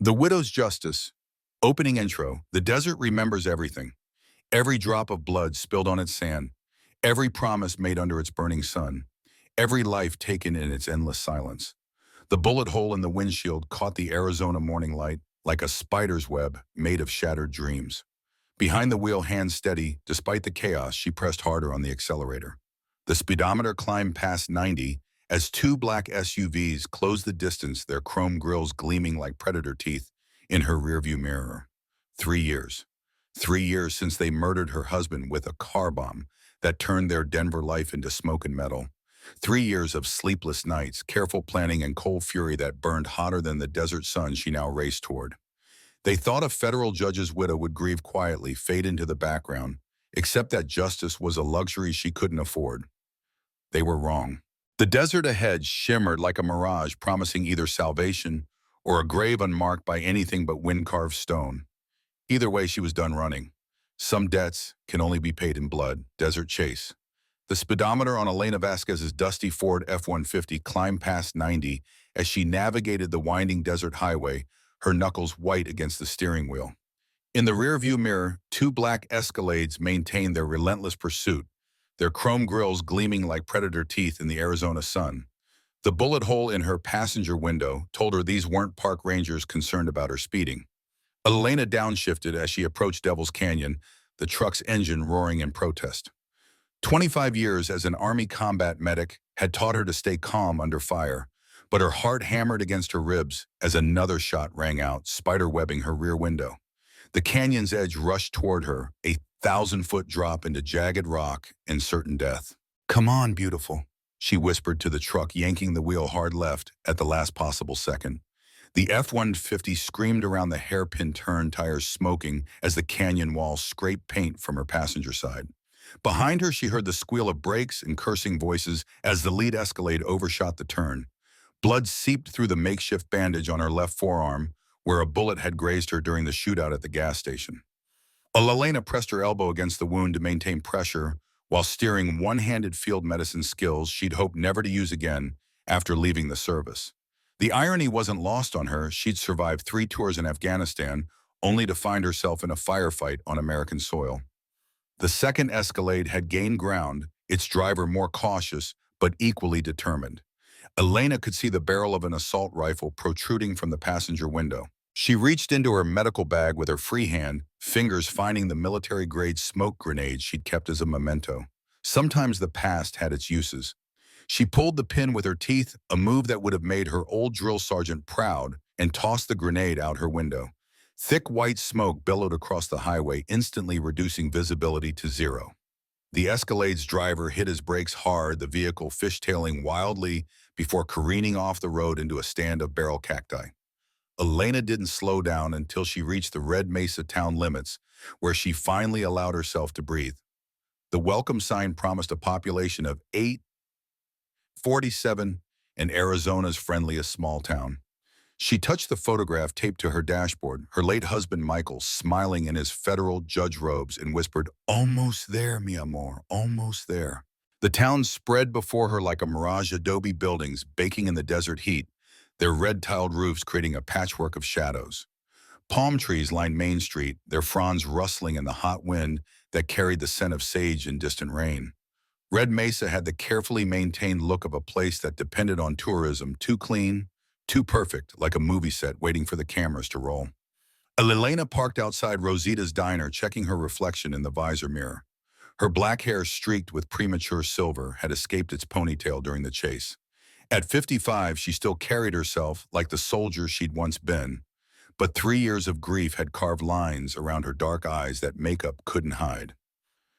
The Widow's Justice. Opening intro. The desert remembers everything. Every drop of blood spilled on its sand. Every promise made under its burning sun. Every life taken in its endless silence. The bullet hole in the windshield caught the Arizona morning light like a spider's web made of shattered dreams. Behind the wheel, hands steady, despite the chaos, she pressed harder on the accelerator. The speedometer climbed past 90 as two black SUVs closed the distance, their chrome grills gleaming like predator teeth in her rearview mirror. 3 years. 3 years since they murdered her husband with a car bomb that turned their Denver life into smoke and metal. 3 years of sleepless nights, careful planning, and cold fury that burned hotter than the desert sun she now raced toward. They thought a federal judge's widow would grieve quietly, fade into the background, except that justice was a luxury she couldn't afford. They were wrong. The desert ahead shimmered like a mirage, promising either salvation or a grave unmarked by anything but wind-carved stone. Either way, she was done running. Some debts can only be paid in blood. Desert chase. The speedometer on Elena Vasquez's dusty Ford F-150 climbed past 90 as she navigated the winding desert highway, her knuckles white against the steering wheel. In the rearview mirror, two black Escalades maintained their relentless pursuit, their chrome grills gleaming like predator teeth in the Arizona sun. The bullet hole in her passenger window told her these weren't park rangers concerned about her speeding. Elena downshifted as she approached Devil's Canyon, the truck's engine roaring in protest. 25 years as an Army combat medic had taught her to stay calm under fire, but her heart hammered against her ribs as another shot rang out, spiderwebbing her rear window. The canyon's edge rushed toward her, a 1,000-foot drop into jagged rock and certain death. "Come on, beautiful," she whispered to the truck, yanking the wheel hard left at the last possible second. The F-150 screamed around the hairpin turn, tires smoking as the canyon wall scraped paint from her passenger side. Behind her, she heard the squeal of brakes and cursing voices as the lead Escalade overshot the turn. Blood seeped through the makeshift bandage on her left forearm, where a bullet had grazed her during the shootout at the gas station. Elena pressed her elbow against the wound to maintain pressure while steering one-handed field medicine skills she'd hoped never to use again after leaving the service. The irony wasn't lost on her. She'd survived 3 tours in Afghanistan, only to find herself in a firefight on American soil. The second Escalade had gained ground, its driver more cautious but equally determined. Elena could see the barrel of an assault rifle protruding from the passenger window. She reached into her medical bag with her free hand, fingers finding the military-grade smoke grenade she'd kept as a memento. Sometimes the past had its uses. She pulled the pin with her teeth, a move that would have made her old drill sergeant proud, and tossed the grenade out her window. Thick white smoke billowed across the highway, instantly reducing visibility to zero. The Escalade's driver hit his brakes hard, the vehicle fishtailing wildly before careening off the road into a stand of barrel cacti. Elena didn't slow down until she reached the Red Mesa town limits, where she finally allowed herself to breathe. The welcome sign promised a population of 847 and Arizona's friendliest small town. She touched the photograph taped to her dashboard, her late husband Michael smiling in his federal judge robes, and whispered, "Almost there, mi amor, almost there." The town spread before her like a mirage, adobe buildings baking in the desert heat, their red-tiled roofs creating a patchwork of shadows. Palm trees lined Main Street, their fronds rustling in the hot wind that carried the scent of sage and distant rain. Red Mesa had the carefully maintained look of a place that depended on tourism, too clean, too perfect, like a movie set waiting for the cameras to roll. Elena parked outside Rosita's diner, checking her reflection in the visor mirror. Her black hair, streaked with premature silver, had escaped its ponytail during the chase. At 55, she still carried herself like the soldier she'd once been, but 3 years of grief had carved lines around her dark eyes that makeup couldn't hide.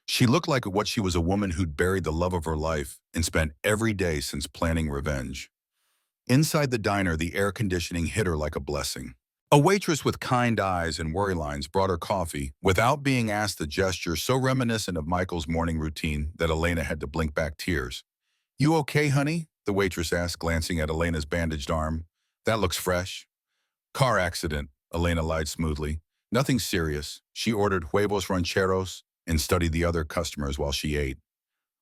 She looked like what she was, a woman who'd buried the love of her life and spent every day since planning revenge. Inside the diner, the air conditioning hit her like a blessing. A waitress with kind eyes and worry lines brought her coffee without being asked, a gesture so reminiscent of Michael's morning routine that Elena had to blink back tears. "You okay, honey?" the waitress asked, glancing at Elena's bandaged arm. "That looks fresh." "Car accident," Elena lied smoothly. "Nothing serious." She ordered huevos rancheros and studied the other customers while she ate.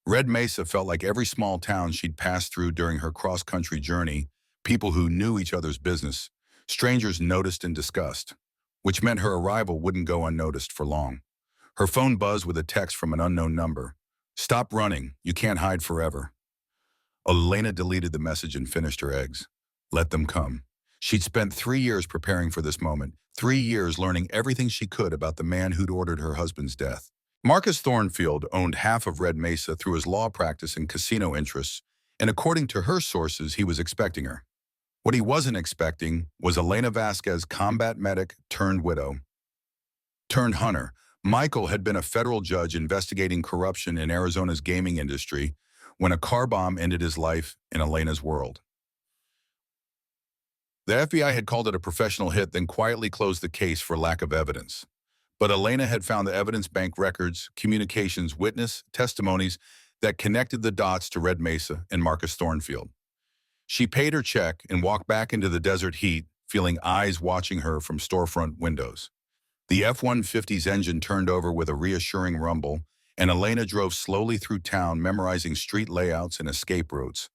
Red Mesa felt like every small town she'd passed through during her cross-country journey, people who knew each other's business, Strangers noticed and discussed, which meant her arrival wouldn't go unnoticed for long. Her phone buzzed with a text from an unknown number. "Stop running. You can't hide forever." Elena deleted the message and finished her eggs. Let them come. She'd spent 3 years preparing for this moment, 3 years learning everything she could about the man who'd ordered her husband's death. Marcus Thornfield owned half of Red Mesa through his law practice and casino interests, and according to her sources, he was expecting her. What he wasn't expecting was Elena Vasquez, combat medic turned widow, turned hunter. Michael had been a federal judge investigating corruption in Arizona's gaming industry when a car bomb ended his life in Elena's world. The FBI had called it a professional hit, then quietly closed the case for lack of evidence. But Elena had found the evidence bank records, communications, witness, testimonies that connected the dots to Red Mesa and Marcus Thornfield. She paid her check and walked back into the desert heat, feeling eyes watching her from storefront windows. The F-150's engine turned over with a reassuring rumble, and Elena drove slowly through town, memorizing street layouts and escape routes.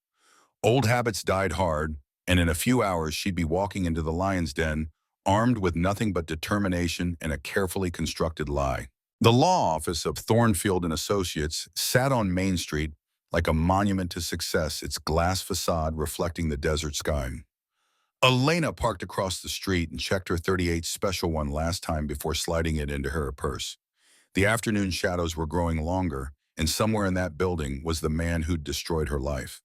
Old habits died hard, and in a few hours she'd be walking into the lion's den, armed with nothing but determination and a carefully constructed lie. The law office of Thornfield and Associates sat on Main Street like a monument to success, its glass facade reflecting the desert sky. Elena parked across the street and checked her .38 Special one last time before sliding it into her purse. The afternoon shadows were growing longer, and somewhere in that building was the man who'd destroyed her life.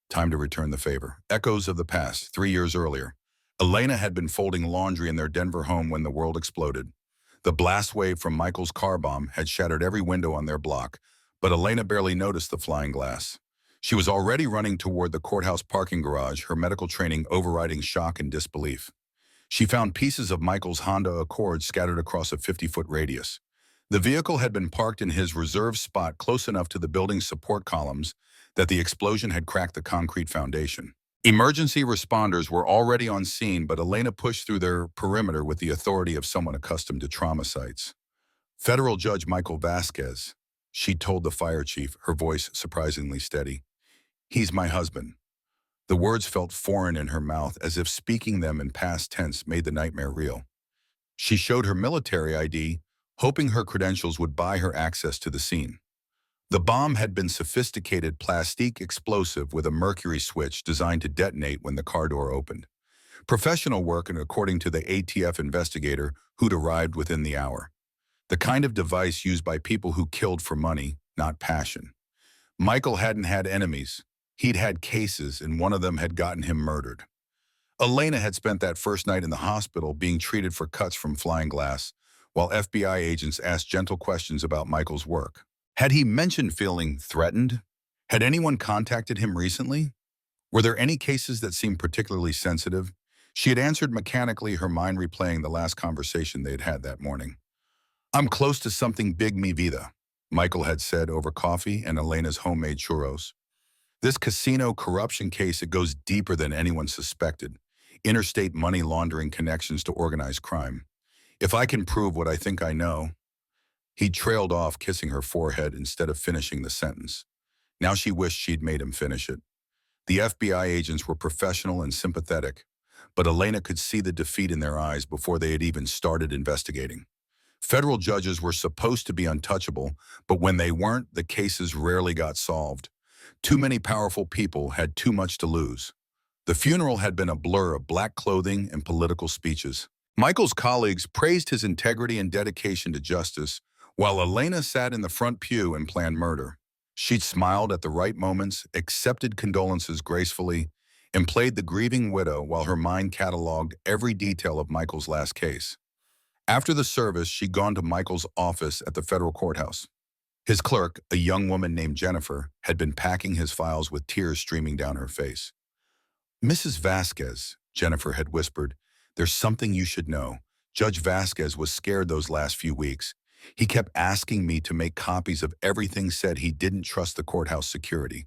Time to return the favor. Echoes of the past, 3 years earlier. Elena had been folding laundry in their Denver home when the world exploded. The blast wave from Michael's car bomb had shattered every window on their block, but Elena barely noticed the flying glass. She was already running toward the courthouse parking garage, her medical training overriding shock and disbelief. She found pieces of Michael's Honda Accord scattered across a 50-foot radius. The vehicle had been parked in his reserved spot close enough to the building's support columns that the explosion had cracked the concrete foundation. Emergency responders were already on scene, but Elena pushed through their perimeter with the authority of someone accustomed to trauma sites. "Federal Judge Michael Vasquez," she told the fire chief, her voice surprisingly steady. "He's my husband." The words felt foreign in her mouth, as if speaking them in past tense made the nightmare real. She showed her military ID, hoping her credentials would buy her access to the scene. The bomb had been sophisticated plastique explosive with a mercury switch designed to detonate when the car door opened. Professional work, and according to the ATF investigator who'd arrived within the hour. The kind of device used by people who killed for money, not passion. Michael hadn't had enemies. He'd had cases, and one of them had gotten him murdered. Elena had spent that first night in the hospital being treated for cuts from flying glass, while FBI agents asked gentle questions about Michael's work. Had he mentioned feeling threatened? Had anyone contacted him recently? Were there any cases that seemed particularly sensitive? She had answered mechanically, her mind replaying the last conversation they had had that morning. "I'm close to something big, mi vida," Michael had said over coffee and Elena's homemade churros. "This casino corruption case, it goes deeper than anyone suspected. Interstate money laundering connections to organized crime. If I can prove what I think I know." He trailed off, kissing her forehead instead of finishing the sentence. Now she wished she'd made him finish it. The FBI agents were professional and sympathetic, but Elena could see the defeat in their eyes before they had even started investigating. Federal judges were supposed to be untouchable, but when they weren't, the cases rarely got solved. Too many powerful people had too much to lose. The funeral had been a blur of black clothing and political speeches. Michael's colleagues praised his integrity and dedication to justice, while Elena sat in the front pew and planned murder. She'd smiled at the right moments, accepted condolences gracefully, and played the grieving widow while her mind cataloged every detail of Michael's last case. After the service, she'd gone to Michael's office at the federal courthouse. His clerk, a young woman named Jennifer, had been packing his files with tears streaming down her face. "Mrs. Vasquez," Jennifer had whispered, "there's something you should know. Judge Vasquez was scared those last few weeks. He kept asking me to make copies of everything, said he didn't trust the courthouse security."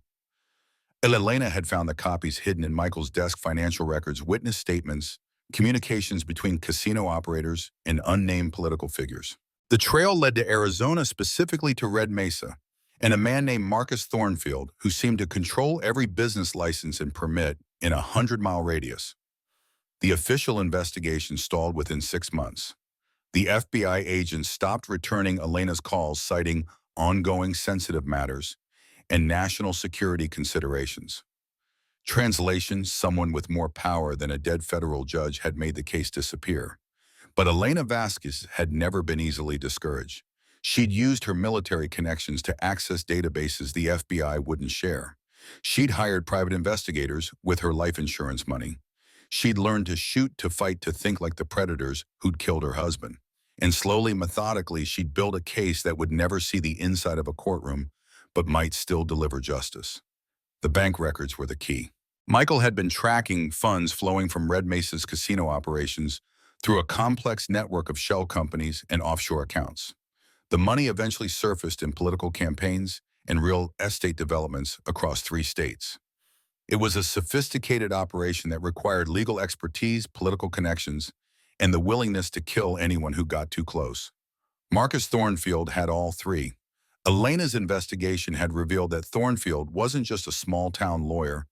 Elena had found the copies hidden in Michael's desk: financial records, witness statements, communications between casino operators, and unnamed political figures. The trail led to Arizona, specifically to Red Mesa, and a man named Marcus Thornfield, who seemed to control every business license and permit in a 100-mile radius. The official investigation stalled within 6 months. The FBI agents stopped returning Elena's calls, citing ongoing sensitive matters and national security considerations. Translation: someone with more power than a dead federal judge had made the case disappear. But Elena Vasquez had never been easily discouraged. She'd used her military connections to access databases the FBI wouldn't share. She'd hired private investigators with her life insurance money. She'd learned to shoot, to fight, to think like the predators who'd killed her husband. And slowly, methodically, she'd built a case that would never see the inside of a courtroom, but might still deliver justice. The bank records were the key. Michael had been tracking funds flowing from Red Mesa's casino operations through a complex network of shell companies and offshore accounts. The money eventually surfaced in political campaigns and real estate developments across 3 states. It was a sophisticated operation that required legal expertise, political connections, and the willingness to kill anyone who got too close. Marcus Thornfield had all 3. Elena's investigation had revealed that Thornfield wasn't just a small-town lawyer.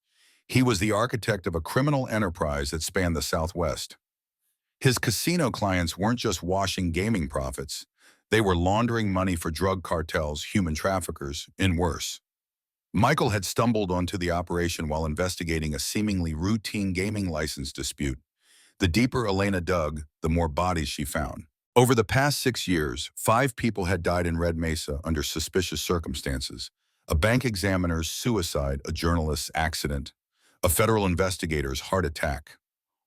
He was the architect of a criminal enterprise that spanned the Southwest. His casino clients weren't just washing gaming profits. They were laundering money for drug cartels, human traffickers, and worse. Michael had stumbled onto the operation while investigating a seemingly routine gaming license dispute. The deeper Elena dug, the more bodies she found. Over the past 6 years, 5 people had died in Red Mesa under suspicious circumstances. A bank examiner's suicide, a journalist's accident, a federal investigator's heart attack.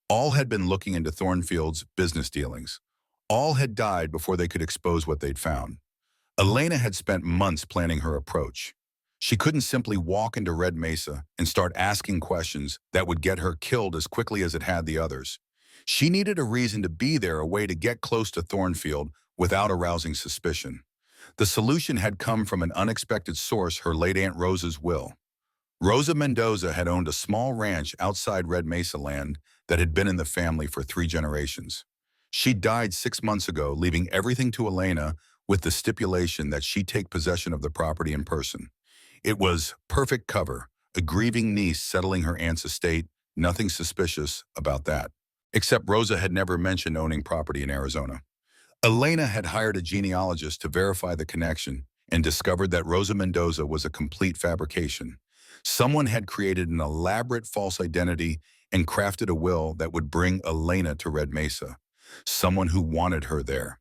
All had been looking into Thornfield's business dealings. All had died before they could expose what they'd found. Elena had spent months planning her approach. She couldn't simply walk into Red Mesa and start asking questions that would get her killed as quickly as it had the others. She needed a reason to be there, a way to get close to Thornfield without arousing suspicion. The solution had come from an unexpected source: her late Aunt Rosa's will. Rosa Mendoza had owned a small ranch outside Red Mesa land that had been in the family for 3 generations. She died 6 months ago, leaving everything to Elena with the stipulation that she take possession of the property in person. It was perfect cover, a grieving niece settling her aunt's estate, nothing suspicious about that. Except Rosa had never mentioned owning property in Arizona. Elena had hired a genealogist to verify the connection and discovered that Rosa Mendoza was a complete fabrication. Someone had created an elaborate false identity and crafted a will that would bring Elena to Red Mesa. Someone who wanted her there.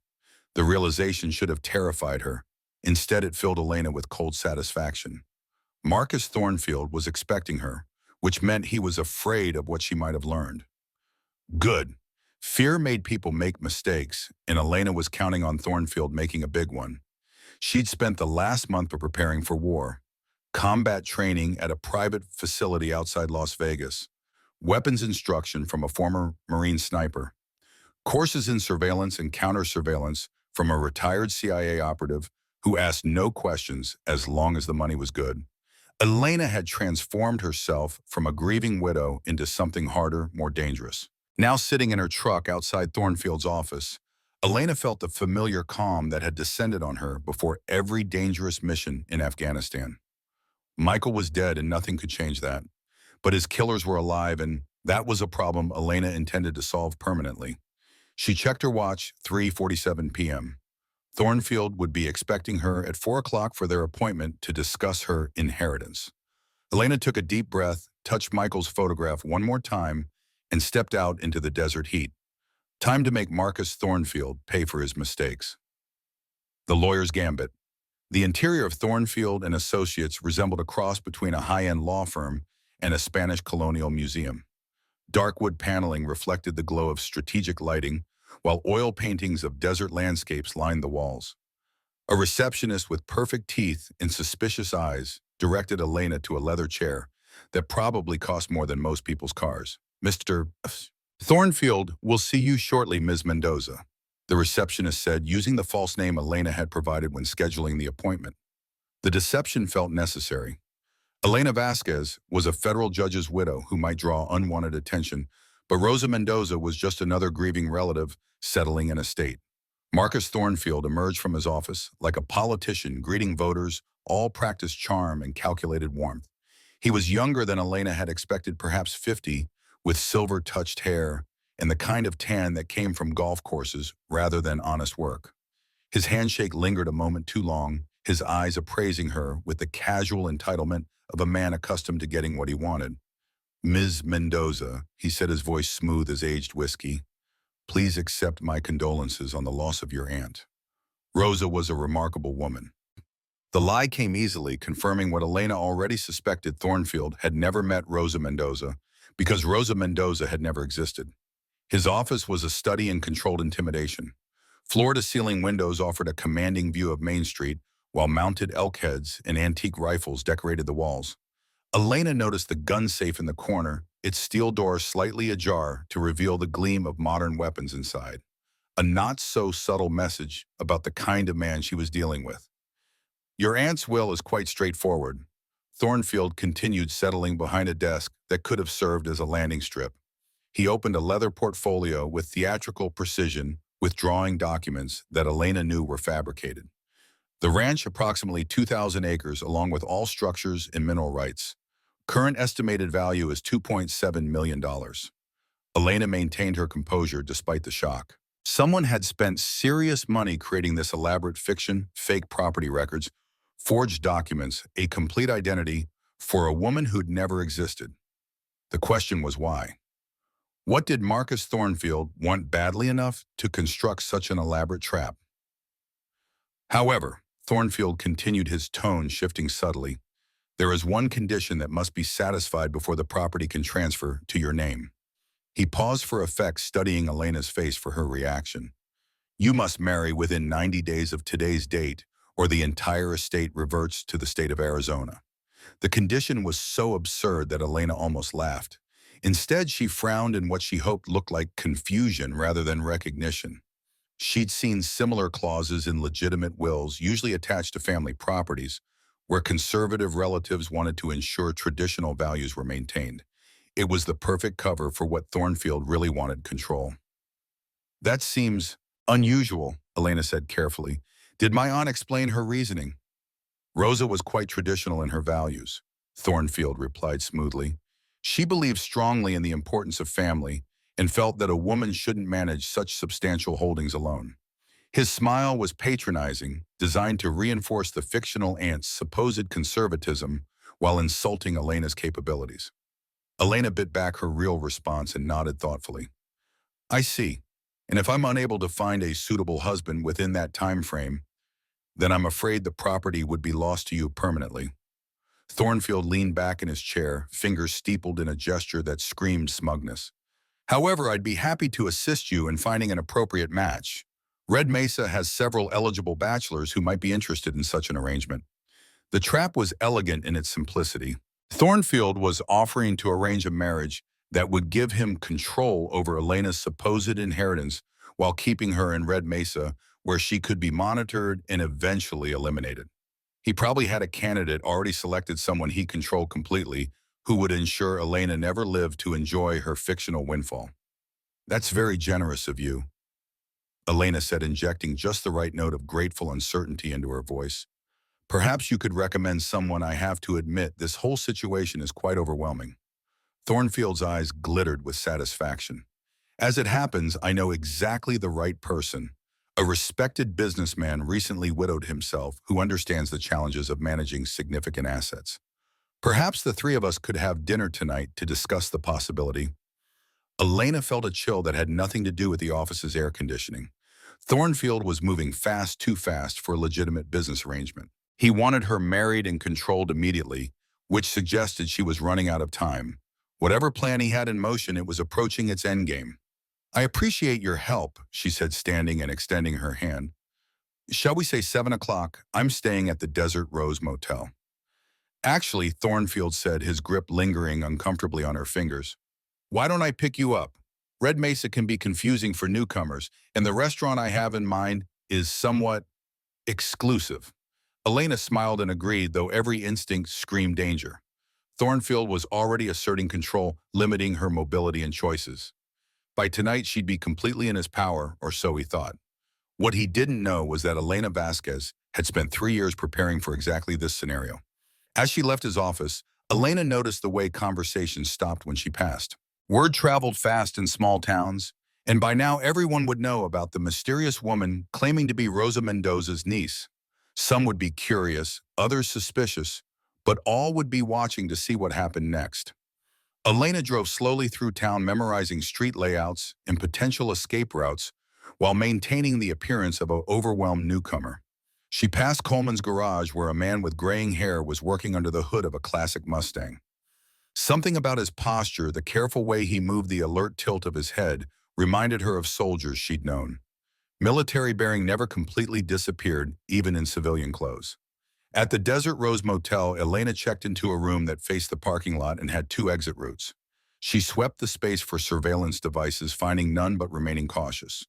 The realization should have terrified her. Instead, it filled Elena with cold satisfaction. Marcus Thornfield was expecting her, which meant he was afraid of what she might have learned. Good. Fear made people make mistakes, and Elena was counting on Thornfield making a big one. She'd spent the last month preparing for war. Combat training at a private facility outside Las Vegas. Weapons instruction from a former Marine sniper. Courses in surveillance and counter-surveillance from a retired CIA operative who asked no questions as long as the money was good. Elena had transformed herself from a grieving widow into something harder, more dangerous. Now sitting in her truck outside Thornfield's office, Elena felt the familiar calm that had descended on her before every dangerous mission in Afghanistan. Michael was dead and nothing could change that. But his killers were alive, and that was a problem Elena intended to solve permanently. She checked her watch, 3:47 p.m. Thornfield would be expecting her at 4 o'clock for their appointment to discuss her inheritance. Elena took a deep breath, touched Michael's photograph one more time, and stepped out into the desert heat. Time to make Marcus Thornfield pay for his mistakes. The lawyer's gambit. The interior of Thornfield and Associates resembled a cross between a high-end law firm and a Spanish colonial museum. Dark wood paneling reflected the glow of strategic lighting, while oil paintings of desert landscapes lined the walls. A receptionist with perfect teeth and suspicious eyes directed Elena to a leather chair that probably cost more than most people's cars. "Mr. Thornfield will see you shortly, Ms. Mendoza," the receptionist said, using the false name Elena had provided when scheduling the appointment. The deception felt necessary. Elena Vasquez was a federal judge's widow who might draw unwanted attention, but Rosa Mendoza was just another grieving relative settling an estate. Marcus Thornfield emerged from his office like a politician greeting voters, all practiced charm and calculated warmth. He was younger than Elena had expected, perhaps 50, with silver-touched hair and the kind of tan that came from golf courses rather than honest work. His handshake lingered a moment too long, his eyes appraising her with the casual entitlement of a man accustomed to getting what he wanted. "Ms. Mendoza," he said, his voice smooth as aged whiskey, "please accept my condolences on the loss of your aunt. Rosa was a remarkable woman." The lie came easily, confirming what Elena already suspected. Thornfield had never met Rosa Mendoza because Rosa Mendoza had never existed. His office was a study in controlled intimidation. Floor-to-ceiling windows offered a commanding view of Main Street, while mounted elk heads and antique rifles decorated the walls. Elena noticed the gun safe in the corner, its steel door slightly ajar to reveal the gleam of modern weapons inside. A not-so-subtle message about the kind of man she was dealing with. "Your aunt's will is quite straightforward." Thornfield continued, settling behind a desk that could have served as a landing strip. He opened a leather portfolio with theatrical precision, withdrawing documents that Elena knew were fabricated. The ranch, approximately 2,000 acres, along with all structures and mineral rights. Current estimated value is $2.7 million. Elena maintained her composure despite the shock. Someone had spent serious money creating this elaborate fiction, fake property records, forged documents, a complete identity for a woman who'd never existed. The question was why? What did Marcus Thornfield want badly enough to construct such an elaborate trap? However, Thornfield continued, his tone shifting subtly. "There is one condition that must be satisfied before the property can transfer to your name." He paused for effect, studying Elena's face for her reaction. "You must marry within 90 days of today's date, or the entire estate reverts to the state of Arizona." The condition was so absurd that Elena almost laughed. Instead, she frowned in what she hoped looked like confusion rather than recognition. She'd seen similar clauses in legitimate wills, usually attached to family properties, where conservative relatives wanted to ensure traditional values were maintained. It was the perfect cover for what Thornfield really wanted: control. "That seems unusual," Elena said carefully. "Did my aunt explain her reasoning?" "Rosa was quite traditional in her values," Thornfield replied smoothly. "She believed strongly in the importance of family and felt that a woman shouldn't manage such substantial holdings alone." His smile was patronizing, designed to reinforce the fictional aunt's supposed conservatism while insulting Elena's capabilities. Elena bit back her real response and nodded thoughtfully. "I see. And if I'm unable to find a suitable husband within that time frame, then I'm afraid the property would be lost to you permanently." Thornfield leaned back in his chair, fingers steepled in a gesture that screamed smugness. "However, I'd be happy to assist you in finding an appropriate match. Red Mesa has several eligible bachelors who might be interested in such an arrangement." The trap was elegant in its simplicity. Thornfield was offering to arrange a marriage that would give him control over Elena's supposed inheritance while keeping her in Red Mesa, where she could be monitored and eventually eliminated. He probably had a candidate already selected, someone he controlled completely, who would ensure Elena never lived to enjoy her fictional windfall. "That's very generous of you," Elena said, injecting just the right note of grateful uncertainty into her voice. "Perhaps you could recommend someone. I have to admit, this whole situation is quite overwhelming." Thornfield's eyes glittered with satisfaction. "As it happens, I know exactly the right person. A respected businessman, recently widowed himself, who understands the challenges of managing significant assets. Perhaps the three of us could have dinner tonight to discuss the possibility." Elena felt a chill that had nothing to do with the office's air conditioning. Thornfield was moving fast, too fast for a legitimate business arrangement. He wanted her married and controlled immediately, which suggested she was running out of time. Whatever plan he had in motion, it was approaching its endgame. "I appreciate your help," she said, standing and extending her hand. "Shall we say 7 o'clock? I'm staying at the Desert Rose Motel." "Actually," Thornfield said, his grip lingering uncomfortably on her fingers, "why don't I pick you up? Red Mesa can be confusing for newcomers, and the restaurant I have in mind is somewhat exclusive." Elena smiled and agreed, though every instinct screamed danger. Thornfield was already asserting control, limiting her mobility and choices. By tonight, she'd be completely in his power, or so he thought. What he didn't know was that Elena Vasquez had spent 3 years preparing for exactly this scenario. As she left his office, Elena noticed the way conversation stopped when she passed. Word traveled fast in small towns, and by now everyone would know about the mysterious woman claiming to be Rosa Mendoza's niece. Some would be curious, others suspicious, but all would be watching to see what happened next. Elena drove slowly through town memorizing street layouts and potential escape routes while maintaining the appearance of an overwhelmed newcomer. She passed Coleman's garage where a man with graying hair was working under the hood of a classic Mustang. Something about his posture, the careful way he moved the alert tilt of his head, reminded her of soldiers she'd known. Military bearing never completely disappeared, even in civilian clothes. At the Desert Rose Motel, Elena checked into a room that faced the parking lot and had two exit routes. She swept the space for surveillance devices, finding none but remaining cautious.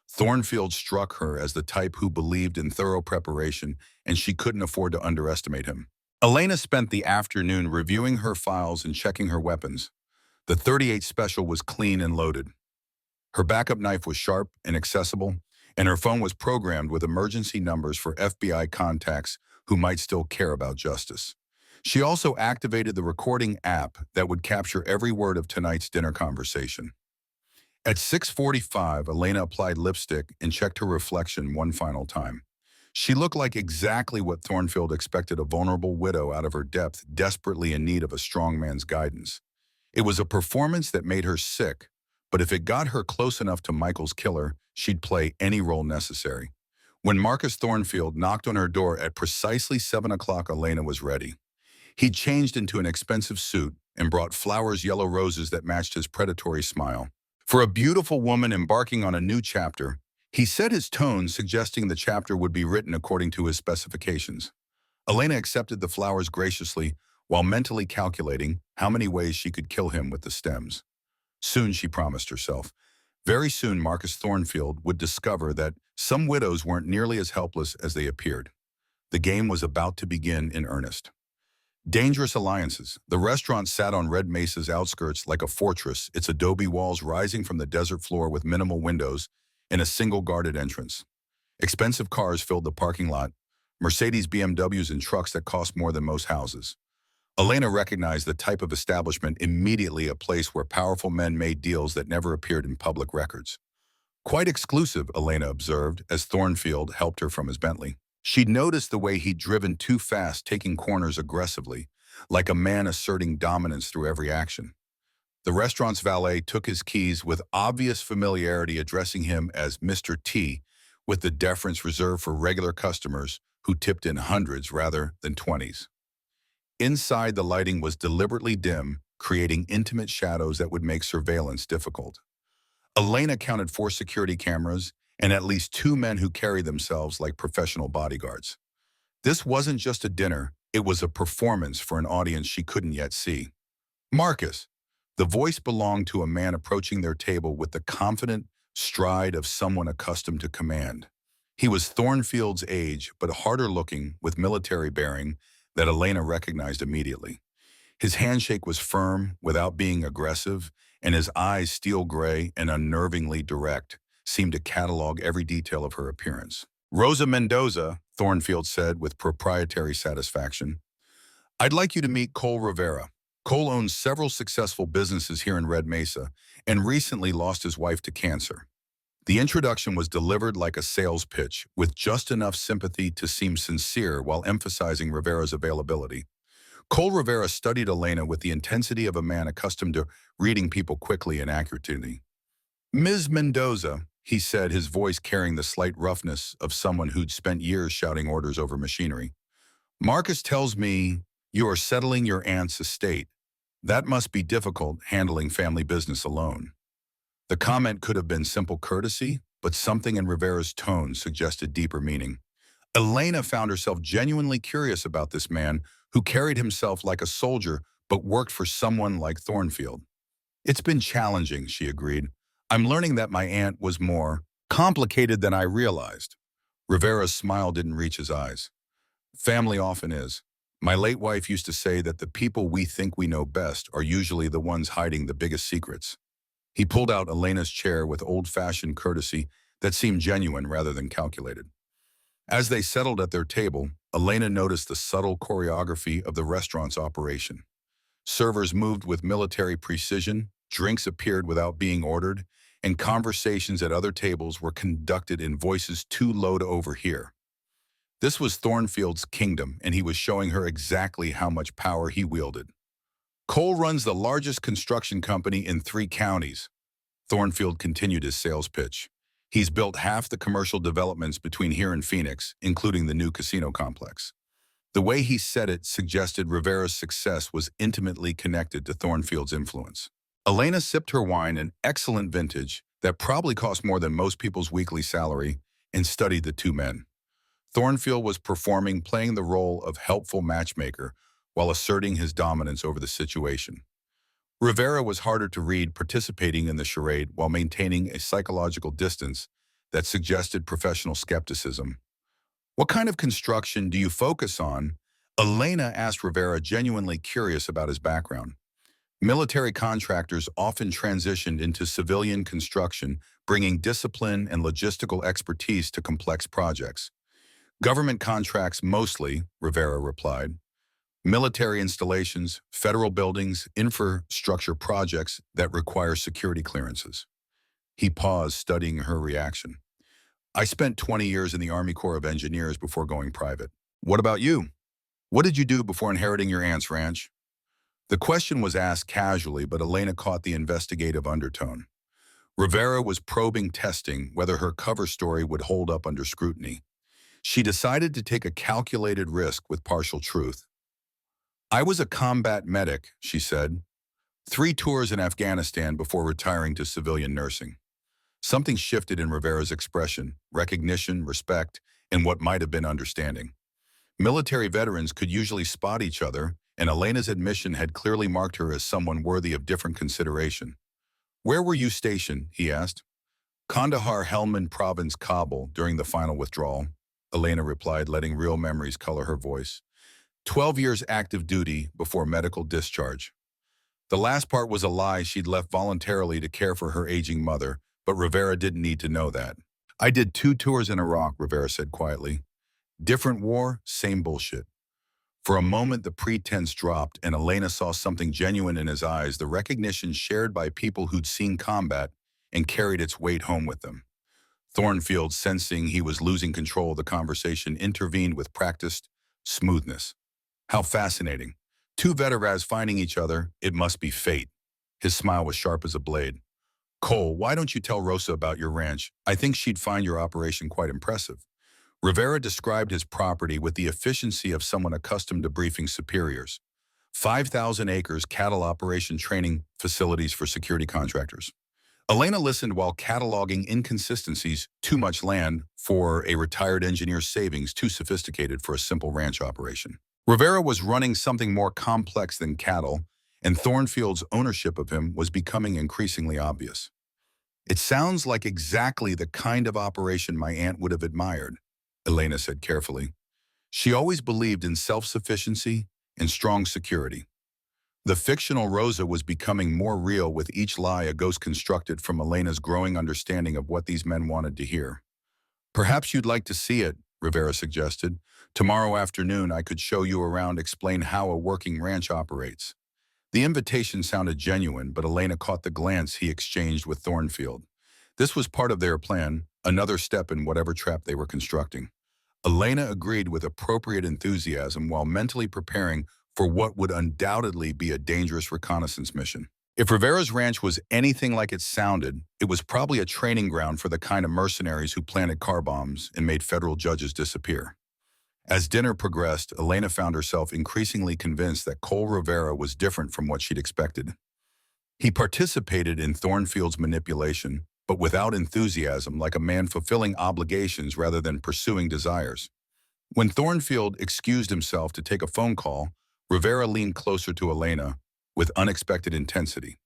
Thornfield struck her as the type who believed in thorough preparation, and she couldn't afford to underestimate him. Elena spent the afternoon reviewing her files and checking her weapons. The .38 Special was clean and loaded. Her backup knife was sharp and accessible, and her phone was programmed with emergency numbers for FBI contacts who might still care about justice. She also activated the recording app that would capture every word of tonight's dinner conversation. At 6:45, Elena applied lipstick and checked her reflection one final time. She looked like exactly what Thornfield expected, a vulnerable widow out of her depth, desperately in need of a strong man's guidance. It was a performance that made her sick, but if it got her close enough to Michael's killer, she'd play any role necessary. When Marcus Thornfield knocked on her door at precisely 7 o'clock, Elena was ready. He'd changed into an expensive suit and brought flowers, yellow roses that matched his predatory smile. For a beautiful woman embarking on a new chapter, he set his tone, suggesting the chapter would be written according to his specifications. Elena accepted the flowers graciously while mentally calculating how many ways she could kill him with the stems. Soon, she promised herself. Very soon, Marcus Thornfield would discover that some widows weren't nearly as helpless as they appeared. The game was about to begin in earnest. Dangerous alliances. The restaurant sat on Red Mesa's outskirts like a fortress, its adobe walls rising from the desert floor with minimal windows and a single guarded entrance. Expensive cars filled the parking lot, Mercedes, BMWs, and trucks that cost more than most houses. Elena recognized the type of establishment immediately, a place where powerful men made deals that never appeared in public records. Quite exclusive, Elena observed, as Thornfield helped her from his Bentley. She'd noticed the way he'd driven too fast, taking corners aggressively, like a man asserting dominance through every action. The restaurant's valet took his keys with obvious familiarity, addressing him as Mr. T, with the deference reserved for regular customers who tipped in hundreds rather than 20s. Inside, the lighting was deliberately dim, creating intimate shadows that would make surveillance difficult. Elena counted 4 security cameras and at least 2 men who carried themselves like professional bodyguards. This wasn't just a dinner, it was a performance for an audience she couldn't yet see. Marcus. The voice belonged to a man approaching their table with the confident stride of someone accustomed to command. He was Thornfield's age, but harder looking, with military bearing that Elena recognized immediately. His handshake was firm without being aggressive, and his eyes, steel gray and unnervingly direct, seemed to catalog every detail of her appearance. Rosa Mendoza, Thornfield said with proprietary satisfaction. I'd like you to meet Cole Rivera. Cole owns several successful businesses here in Red Mesa and recently lost his wife to cancer. The introduction was delivered like a sales pitch, with just enough sympathy to seem sincere while emphasizing Rivera's availability. Cole Rivera studied Elena with the intensity of a man accustomed to reading people quickly and accurately. Ms. Mendoza, he said, his voice carrying the slight roughness of someone who'd spent years shouting orders over machinery. Marcus tells me you are settling your aunt's estate. That must be difficult, handling family business alone. The comment could have been simple courtesy, but something in Rivera's tone suggested deeper meaning. Elena found herself genuinely curious about this man who carried himself like a soldier but worked for someone like Thornfield. It's been challenging, she agreed. I'm learning that my aunt was more complicated than I realized. Rivera's smile didn't reach his eyes. Family often is. My late wife used to say that the people we think we know best are usually the ones hiding the biggest secrets. He pulled out Elena's chair with old-fashioned courtesy that seemed genuine rather than calculated. As they settled at their table, Elena noticed the subtle choreography of the restaurant's operation. Servers moved with military precision, drinks appeared without being ordered, and conversations at other tables were conducted in voices too low to overhear. This was Thornfield's kingdom, and he was showing her exactly how much power he wielded. Cole runs the largest construction company in 3 counties. Thornfield continued his sales pitch. He's built half the commercial developments between here and Phoenix, including the new casino complex. The way he said it suggested Rivera's success was intimately connected to Thornfield's influence. Elena sipped her wine, an excellent vintage that probably cost more than most people's weekly salary, and studied the two men. Thornfield was performing, playing the role of helpful matchmaker while asserting his dominance over the situation. Rivera was harder to read, participating in the charade while maintaining a psychological distance that suggested professional skepticism. "What kind of construction do you focus on?" Elena asked Rivera, genuinely curious about his background. Military contractors often transitioned into civilian construction, bringing discipline and logistical expertise to complex projects. "Government contracts mostly," Rivera replied. "Military installations, federal buildings, infrastructure projects that require security clearances." He paused, studying her reaction. "I spent 20 years in the Army Corps of Engineers before going private. What about you? What did you do before inheriting your aunt's ranch?" The question was asked casually, but Elena caught the investigative undertone. Rivera was probing, testing whether her cover story would hold up under scrutiny. She decided to take a calculated risk with partial truth. "I was a combat medic," she said. 3 tours in Afghanistan before retiring to civilian nursing." Something shifted in Rivera's expression: recognition, respect, and what might have been understanding. Military veterans could usually spot each other, and Elena's admission had clearly marked her as someone worthy of different consideration. "Where were you stationed?" he asked. "Kandahar, Helmand Province, Kabul, during the final withdrawal," Elena replied, letting real memories color her voice. 12 years active duty before medical discharge." The last part was a lie. She'd left voluntarily to care for her aging mother, but Rivera didn't need to know that. "I did 2 tours in Iraq," Rivera said quietly. "Different war, same bullshit." For a moment, the pretense dropped, and Elena saw something genuine in his eyes, the recognition shared by people who'd seen combat and carried its weight home with them. Thornfield, sensing he was losing control of the conversation, intervened with practiced smoothness. "How fascinating. 2 veterans finding each other. It must be fate." His smile was sharp as a blade. "Cole, why don't you tell Rosa about your ranch? I think she'd find your operation quite impressive." Rivera described his property with the efficiency of someone accustomed to briefing superiors. 5,000 acres, cattle operation training facilities for security contractors. Elena listened while cataloging inconsistencies: too much land for a retired engineer's savings, too sophisticated for a simple ranch operation. Rivera was running something more complex than cattle, and Thornfield's ownership of him was becoming increasingly obvious. "It sounds like exactly the kind of operation my aunt would have admired," Elena said carefully. "She always believed in self-sufficiency and strong security." The fictional Rosa was becoming more real with each lie a ghost constructed from Elena's growing understanding of what these men wanted to hear. "Perhaps you'd like to see it," Rivera suggested. "Tomorrow afternoon I could show you around, explain how a working ranch operates." The invitation sounded genuine, but Elena caught the glance he exchanged with Thornfield. This was part of their plan, another step in whatever trap they were constructing. Elena agreed with appropriate enthusiasm while mentally preparing for what would undoubtedly be a dangerous reconnaissance mission. If Rivera's ranch was anything like it sounded, it was probably a training ground for the kind of mercenaries who planted car bombs and made federal judges disappear. As dinner progressed, Elena found herself increasingly convinced that Cole Rivera was different from what she'd expected. He participated in Thornfield's manipulation, but without enthusiasm, like a man fulfilling obligations rather than pursuing desires. When Thornfield excused himself to take a phone call, Rivera leaned closer to Elena with unexpected intensity.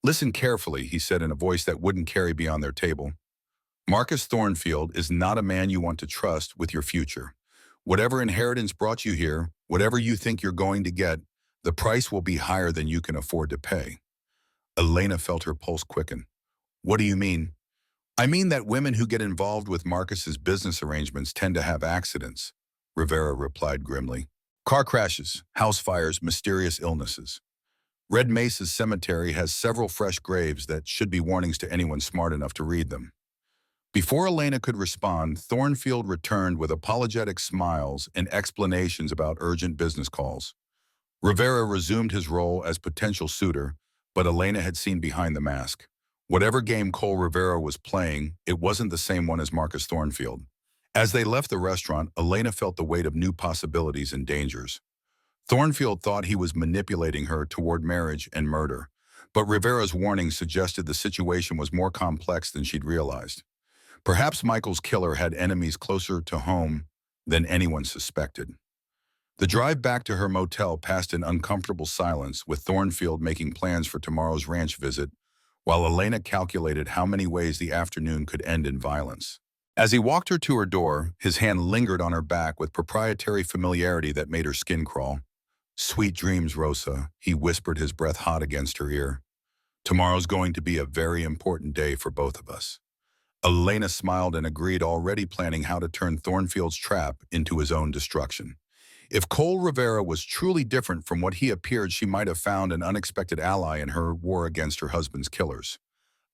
"Listen carefully," he said in a voice that wouldn't carry beyond their table. "Marcus Thornfield is not a man you want to trust with your future. Whatever inheritance brought you here, whatever you think you're going to get, the price will be higher than you can afford to pay." Elena felt her pulse quicken. "What do you mean?" "I mean that women who get involved with Marcus's business arrangements tend to have accidents," Rivera replied grimly. "Car crashes, house fires, mysterious illnesses." Red Mesa's cemetery has several fresh graves that should be warnings to anyone smart enough to read them. Before Elena could respond, Thornfield returned with apologetic smiles and explanations about urgent business calls. Rivera resumed his role as potential suitor, but Elena had seen behind the mask. Whatever game Cole Rivera was playing, it wasn't the same one as Marcus Thornfield. As they left the restaurant, Elena felt the weight of new possibilities and dangers. Thornfield thought he was manipulating her toward marriage and murder, but Rivera's warning suggested the situation was more complex than she'd realized. Perhaps Michael's killer had enemies closer to home than anyone suspected. The drive back to her motel passed in uncomfortable silence, with Thornfield making plans for tomorrow's ranch visit, while Elena calculated how many ways the afternoon could end in violence. As he walked her to her door, his hand lingered on her back with proprietary familiarity that made her skin crawl. "Sweet dreams, Rosa," he whispered, his breath hot against her ear. "Tomorrow's going to be a very important day for both of us." Elena smiled and agreed, already planning how to turn Thornfield's trap into his own destruction. If Cole Rivera was truly different from what he appeared, she might have found an unexpected ally in her war against her husband's killers.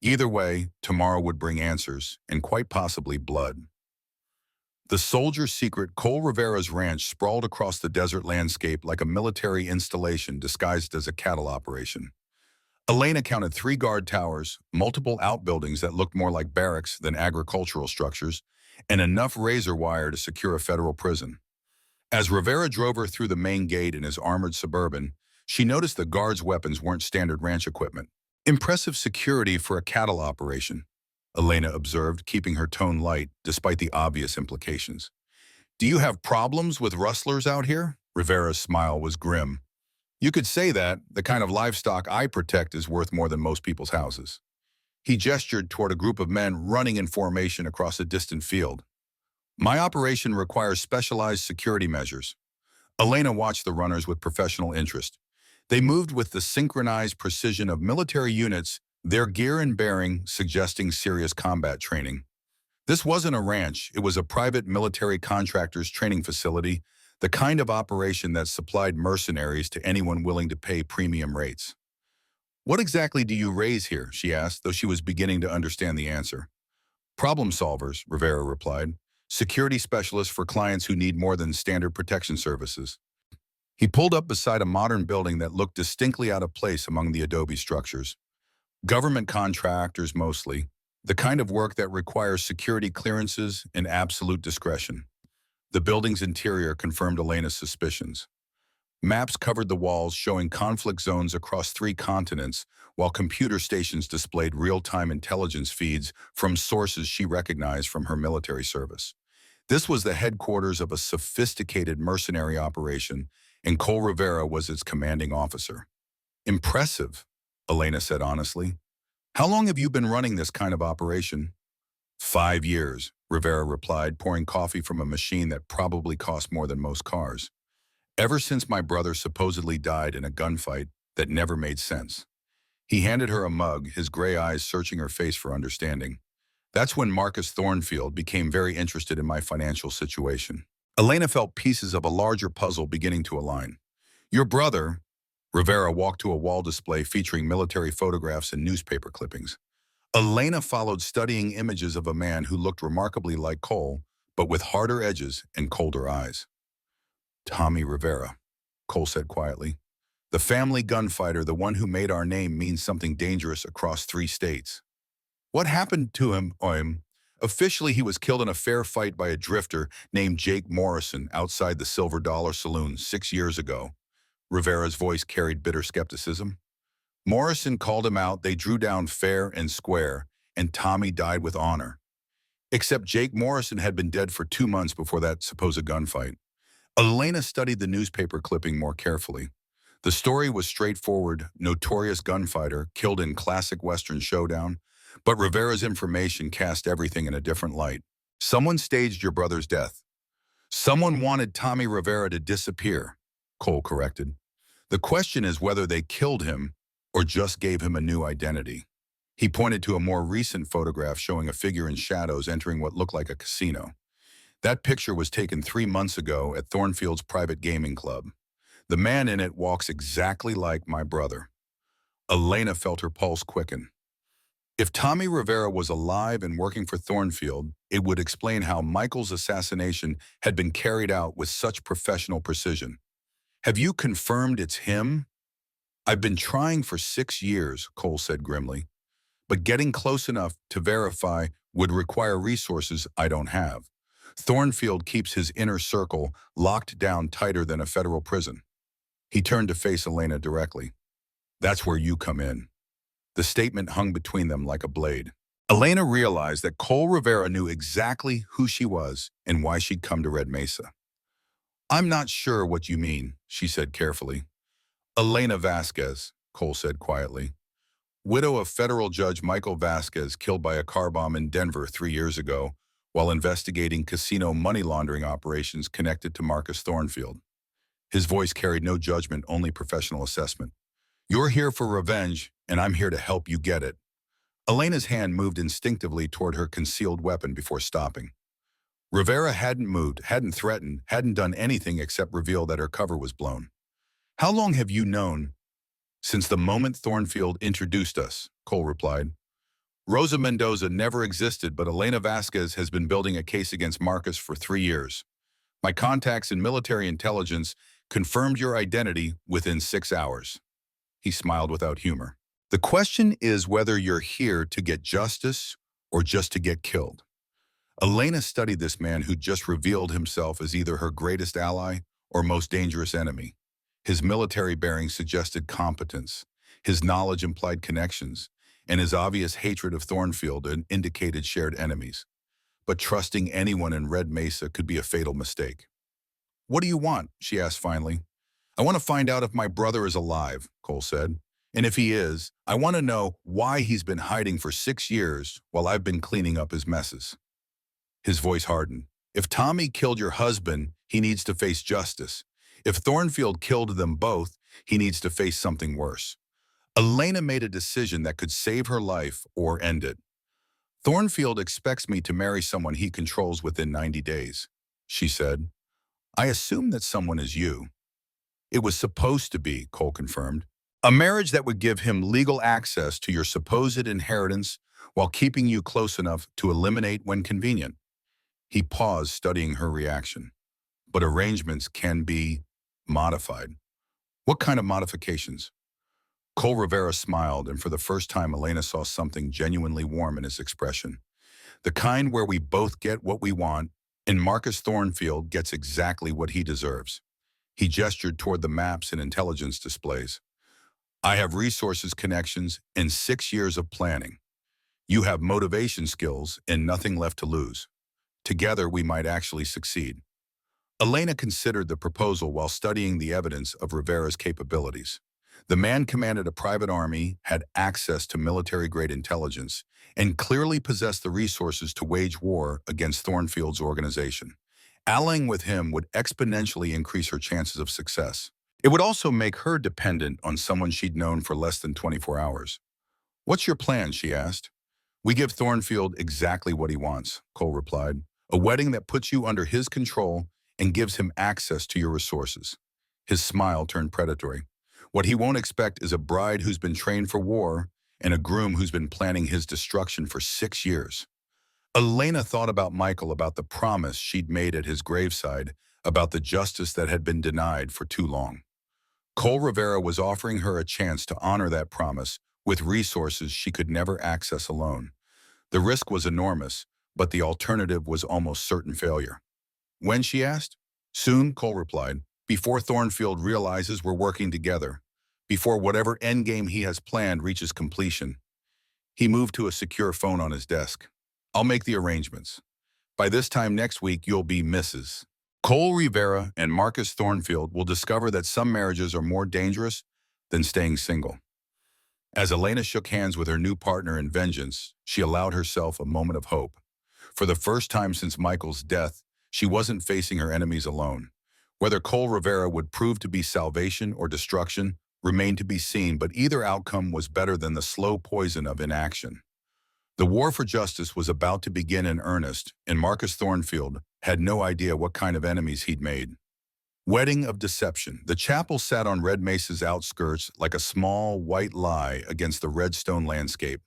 Either way, tomorrow would bring answers, and quite possibly blood. The soldier's secret, Cole Rivera's ranch, sprawled across the desert landscape like a military installation disguised as a cattle operation. Elena counted 3 guard towers, multiple outbuildings that looked more like barracks than agricultural structures, and enough razor wire to secure a federal prison. As Rivera drove her through the main gate in his armored Suburban, she noticed the guards' weapons weren't standard ranch equipment. "Impressive security for a cattle operation," Elena observed, keeping her tone light despite the obvious implications. "Do you have problems with rustlers out here?" Rivera's smile was grim. "You could say that. The kind of livestock I protect is worth more than most people's houses." He gestured toward a group of men running in formation across a distant field. "My operation requires specialized security measures." Elena watched the runners with professional interest. They moved with the synchronized precision of military units, their gear and bearing suggesting serious combat training. This wasn't a ranch, it was a private military contractor's training facility, the kind of operation that supplied mercenaries to anyone willing to pay premium rates. "What exactly do you raise here?" she asked, though she was beginning to understand the answer. "Problem solvers," Rivera replied. "Security specialists for clients who need more than standard protection services." He pulled up beside a modern building that looked distinctly out of place among the adobe structures. Government contractors mostly, the kind of work that requires security clearances and absolute discretion. The building's interior confirmed Elena's suspicions. Maps covered the walls showing conflict zones across 3 continents, while computer stations displayed real-time intelligence feeds from sources she recognized from her military service. This was the headquarters of a sophisticated mercenary operation, and Cole Rivera was its commanding officer. "Impressive," Elena said honestly. "How long have you been running this kind of operation?" 5 years, Rivera replied, pouring coffee from a machine that probably cost more than most cars. "Ever since my brother supposedly died in a gunfight that never made sense." He handed her a mug, his gray eyes searching her face for understanding. "That's when Marcus Thornfield became very interested in my financial situation." Elena felt pieces of a larger puzzle beginning to align. "Your brother," Rivera walked to a wall display featuring military photographs and newspaper clippings. Elena followed, studying images of a man who looked remarkably like Cole, but with harder edges and colder eyes. "Tommy Rivera," Cole said quietly. "The family gunfighter, the one who made our name mean something dangerous across 3 states. What happened to him?" Officially, he was killed in a fair fight by a drifter named Jake Morrison outside the Silver Dollar Saloon 6 years ago. Rivera's voice carried bitter skepticism. "Morrison called him out, they drew down fair and square, and Tommy died with honor." Except Jake Morrison had been dead for 2 months before that supposed gunfight. Elena studied the newspaper clipping more carefully. The story was straightforward: notorious gunfighter, killed in classic Western showdown, but Rivera's information cast everything in a different light. "Someone staged your brother's death." "Someone wanted Tommy Rivera to disappear," Cole corrected. "The question is whether they killed him or just gave him a new identity." He pointed to a more recent photograph showing a figure in shadows entering what looked like a casino. "That picture was taken 3 months ago at Thornfield's private gaming club. The man in it walks exactly like my brother." Elena felt her pulse quicken. If Tommy Rivera was alive and working for Thornfield, it would explain how Michael's assassination had been carried out with such professional precision. Have you confirmed it's him? I've been trying for 6 years, Cole said grimly, but getting close enough to verify would require resources I don't have. Thornfield keeps his inner circle locked down tighter than a federal prison. He turned to face Elena directly. That's where you come in. The statement hung between them like a blade. Elena realized that Cole Rivera knew exactly who she was and why she'd come to Red Mesa. I'm not sure what you mean, she said carefully. Elena Vasquez, Cole said quietly. Widow of federal judge Michael Vasquez, killed by a car bomb in Denver 3 years ago while investigating casino money laundering operations connected to Marcus Thornfield. His voice carried no judgment, only professional assessment. You're here for revenge, and I'm here to help you get it. Elena's hand moved instinctively toward her concealed weapon before stopping. Rivera hadn't moved, hadn't threatened, hadn't done anything except reveal that her cover was blown. How long have you known? Since the moment Thornfield introduced us, Cole replied. Rosa Mendoza never existed, but Elena Vasquez has been building a case against Marcus for 3 years. My contacts in military intelligence confirmed your identity within 6 hours. He smiled without humor. The question is whether you're here to get justice or just to get killed. Elena studied this man who just revealed himself as either her greatest ally or most dangerous enemy. His military bearings suggested competence, his knowledge implied connections, and his obvious hatred of Thornfield indicated shared enemies. But trusting anyone in Red Mesa could be a fatal mistake. What do you want? She asked finally. I want to find out if my brother is alive, Cole said. And if he is, I want to know why he's been hiding for 6 years while I've been cleaning up his messes. His voice hardened. If Tommy killed your husband, he needs to face justice. If Thornfield killed them both, he needs to face something worse. Elena made a decision that could save her life or end it. Thornfield expects me to marry someone he controls within 90 days, she said. I assume that someone is you. It was supposed to be, Cole confirmed. A marriage that would give him legal access to your supposed inheritance while keeping you close enough to eliminate when convenient. He paused, studying her reaction. But arrangements can be modified. What kind of modifications? Cole Rivera smiled, and for the first time, Elena saw something genuinely warm in his expression. The kind where we both get what we want, and Marcus Thornfield gets exactly what he deserves. He gestured toward the maps and intelligence displays. I have resources, connections, and 6 years of planning. You have motivation skills and nothing left to lose. Together, we might actually succeed. Elena considered the proposal while studying the evidence of Rivera's capabilities. The man commanded a private army, had access to military-grade intelligence, and clearly possessed the resources to wage war against Thornfield's organization. Allying with him would exponentially increase her chances of success. It would also make her dependent on someone she'd known for less than 24 hours. What's your plan? She asked. We give Thornfield exactly what he wants, Cole replied. A wedding that puts you under his control and gives him access to your resources. His smile turned predatory. What he won't expect is a bride who's been trained for war and a groom who's been planning his destruction for 6 years. Elena thought about Michael, about the promise she'd made at his graveside, about the justice that had been denied for too long. Cole Rivera was offering her a chance to honor that promise with resources she could never access alone. The risk was enormous, but the alternative was almost certain failure. When, she asked? Soon, Cole replied. Before Thornfield realizes we're working together. Before whatever endgame he has planned reaches completion. He moved to a secure phone on his desk. I'll make the arrangements. By this time next week, you'll be Mrs. Cole Rivera and Marcus Thornfield will discover that some marriages are more dangerous than staying single. As Elena shook hands with her new partner in vengeance, she allowed herself a moment of hope. For the first time since Michael's death, she wasn't facing her enemies alone. Whether Cole Rivera would prove to be salvation or destruction remained to be seen, but either outcome was better than the slow poison of inaction. The war for justice was about to begin in earnest, and Marcus Thornfield had no idea what kind of enemies he'd made. Wedding of Deception. The chapel sat on Red Mesa's outskirts like a small white lie against the red stone landscape.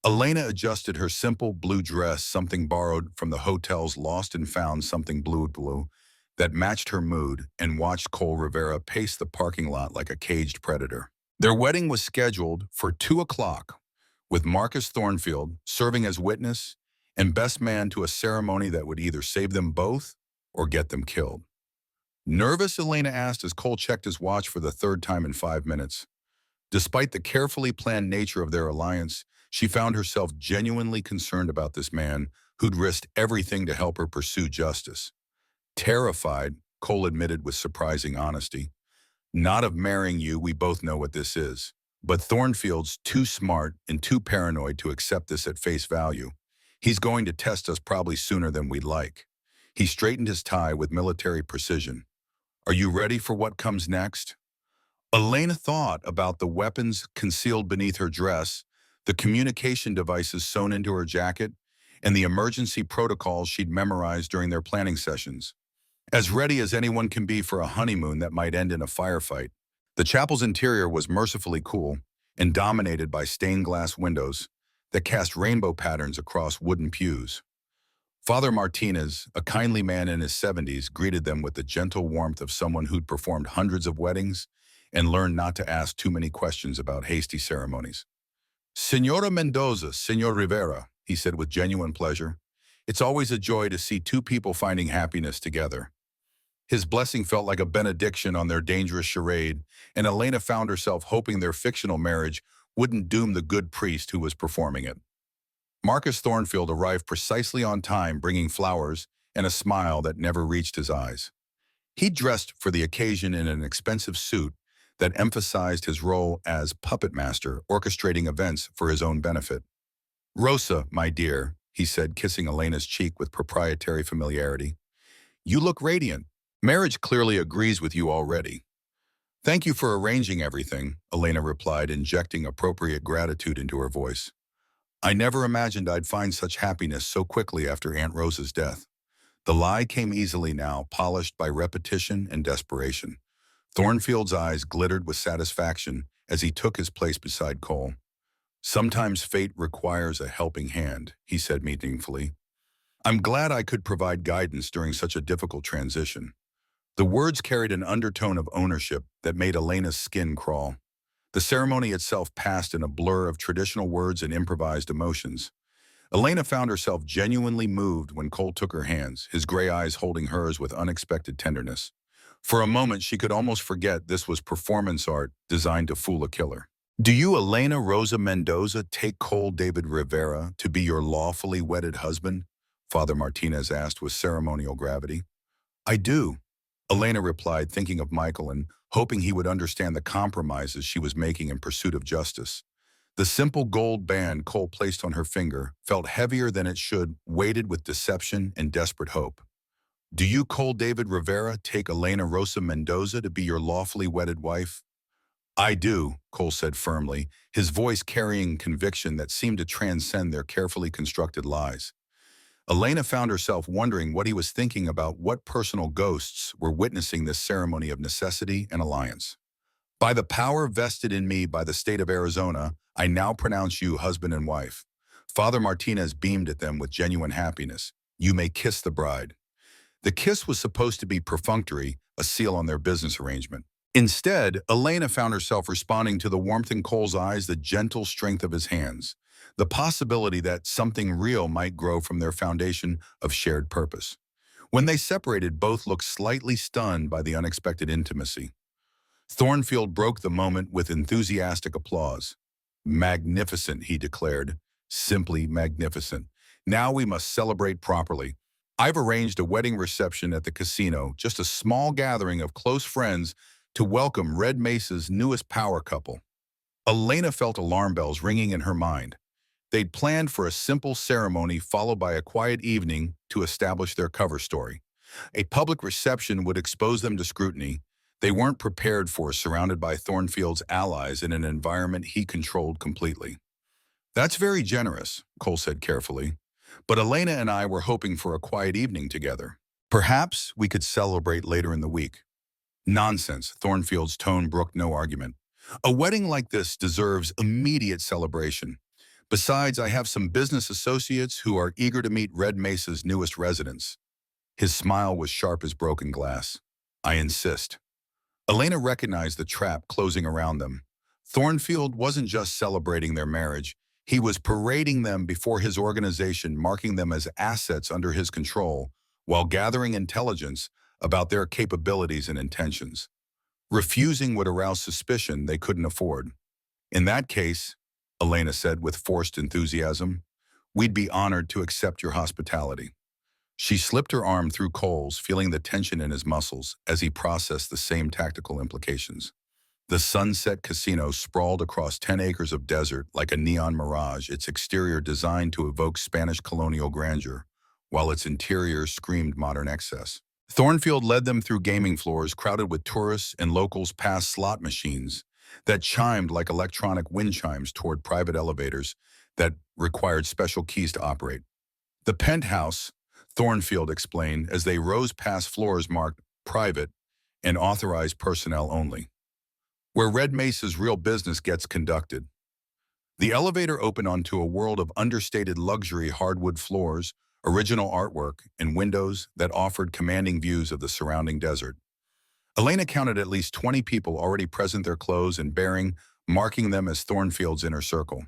Elena adjusted her simple blue dress, something borrowed from the hotel's Lost and Found something blue that matched her mood, and watched Cole Rivera pace the parking lot like a caged predator. Their wedding was scheduled for 2 o'clock, with Marcus Thornfield serving as witness and best man to a ceremony that would either save them both or get them killed. Nervous, Elena asked as Cole checked his watch for the third time in 5 minutes. Despite the carefully planned nature of their alliance, she found herself genuinely concerned about this man who'd risked everything to help her pursue justice. Terrified, Cole admitted with surprising honesty. Not of marrying you, we both know what this is. But Thornfield's too smart and too paranoid to accept this at face value. He's going to test us probably sooner than we'd like. He straightened his tie with military precision. Are you ready for what comes next? Elena thought about the weapons concealed beneath her dress, the communication devices sewn into her jacket, and the emergency protocols she'd memorized during their planning sessions. As ready as anyone can be for a honeymoon that might end in a firefight. The chapel's interior was mercifully cool and dominated by stained glass windows that cast rainbow patterns across wooden pews. Father Martinez, a kindly man in his 70s, greeted them with the gentle warmth of someone who'd performed hundreds of weddings and learned not to ask too many questions about hasty ceremonies. Senora Mendoza, Senor Rivera, he said with genuine pleasure. It's always a joy to see two people finding happiness together. His blessing felt like a benediction on their dangerous charade, and Elena found herself hoping their fictional marriage wouldn't doom the good priest who was performing it. Marcus Thornfield arrived precisely on time, bringing flowers and a smile that never reached his eyes. He dressed for the occasion in an expensive suit that emphasized his role as puppet master, orchestrating events for his own benefit. Rosa, my dear, he said, kissing Elena's cheek with proprietary familiarity. You look radiant. Marriage clearly agrees with you already. Thank you for arranging everything, Elena replied, injecting appropriate gratitude into her voice. I never imagined I'd find such happiness so quickly after Aunt Rosa's death. The lie came easily now, polished by repetition and desperation. Thornfield's eyes glittered with satisfaction as he took his place beside Cole. Sometimes fate requires a helping hand, he said meaningfully. I'm glad I could provide guidance during such a difficult transition. The words carried an undertone of ownership that made Elena's skin crawl. The ceremony itself passed in a blur of traditional words and improvised emotions. Elena found herself genuinely moved when Cole took her hands, his gray eyes holding hers with unexpected tenderness. For a moment, she could almost forget this was performance art designed to fool a killer. Do you, Elena Rosa Mendoza, take Cole David Rivera to be your lawfully wedded husband? Father Martinez asked with ceremonial gravity. I do, Elena replied, thinking of Michael and hoping he would understand the compromises she was making in pursuit of justice. The simple gold band Cole placed on her finger felt heavier than it should, weighted with deception and desperate hope. Do you, Cole David Rivera, take Elena Rosa Mendoza to be your lawfully wedded wife? I do, Cole said firmly, his voice carrying conviction that seemed to transcend their carefully constructed lies. Elena found herself wondering what he was thinking about what personal ghosts were witnessing this ceremony of necessity and alliance. By the power vested in me by the state of Arizona, I now pronounce you husband and wife. Father Martinez beamed at them with genuine happiness. You may kiss the bride. The kiss was supposed to be perfunctory, a seal on their business arrangement. Instead, Elena found herself responding to the warmth in Cole's eyes, the gentle strength of his hands, the possibility that something real might grow from their foundation of shared purpose. When they separated, both looked slightly stunned by the unexpected intimacy. Thornfield broke the moment with enthusiastic applause. Magnificent, he declared. Simply magnificent. Now we must celebrate properly. I've arranged a wedding reception at the casino, just a small gathering of close friends to welcome Red Mesa's newest power couple. Elena felt alarm bells ringing in her mind. They'd planned for a simple ceremony followed by a quiet evening to establish their cover story. A public reception would expose them to scrutiny. They weren't prepared for, surrounded by Thornfield's allies in an environment he controlled completely. That's very generous, Cole said carefully. But Elena and I were hoping for a quiet evening together. Perhaps we could celebrate later in the week. Nonsense, Thornfield's tone brooked no argument. A wedding like this deserves immediate celebration. Besides, I have some business associates who are eager to meet Red Mesa's newest residents. His smile was sharp as broken glass. I insist. Elena recognized the trap closing around them. Thornfield wasn't just celebrating their marriage. He was parading them before his organization, marking them as assets under his control, while gathering intelligence about their capabilities and intentions. Refusing would arouse suspicion they couldn't afford. In that case, Elena said with forced enthusiasm, we'd be honored to accept your hospitality. She slipped her arm through Cole's, feeling the tension in his muscles as he processed the same tactical implications. The Sunset Casino sprawled across 10 acres of desert like a neon mirage, its exterior designed to evoke Spanish colonial grandeur, while its interior screamed modern excess. Thornfield led them through gaming floors crowded with tourists and locals past slot machines that chimed like electronic wind chimes toward private elevators that required special keys to operate. The penthouse, Thornfield explained as they rose past floors marked private and authorized personnel only, where Red Mesa's real business gets conducted. The elevator opened onto a world of understated luxury, hardwood floors, original artwork, and windows that offered commanding views of the surrounding desert. Elena counted at least 20 people already present, their clothes and bearing, marking them as Thornfield's inner circle.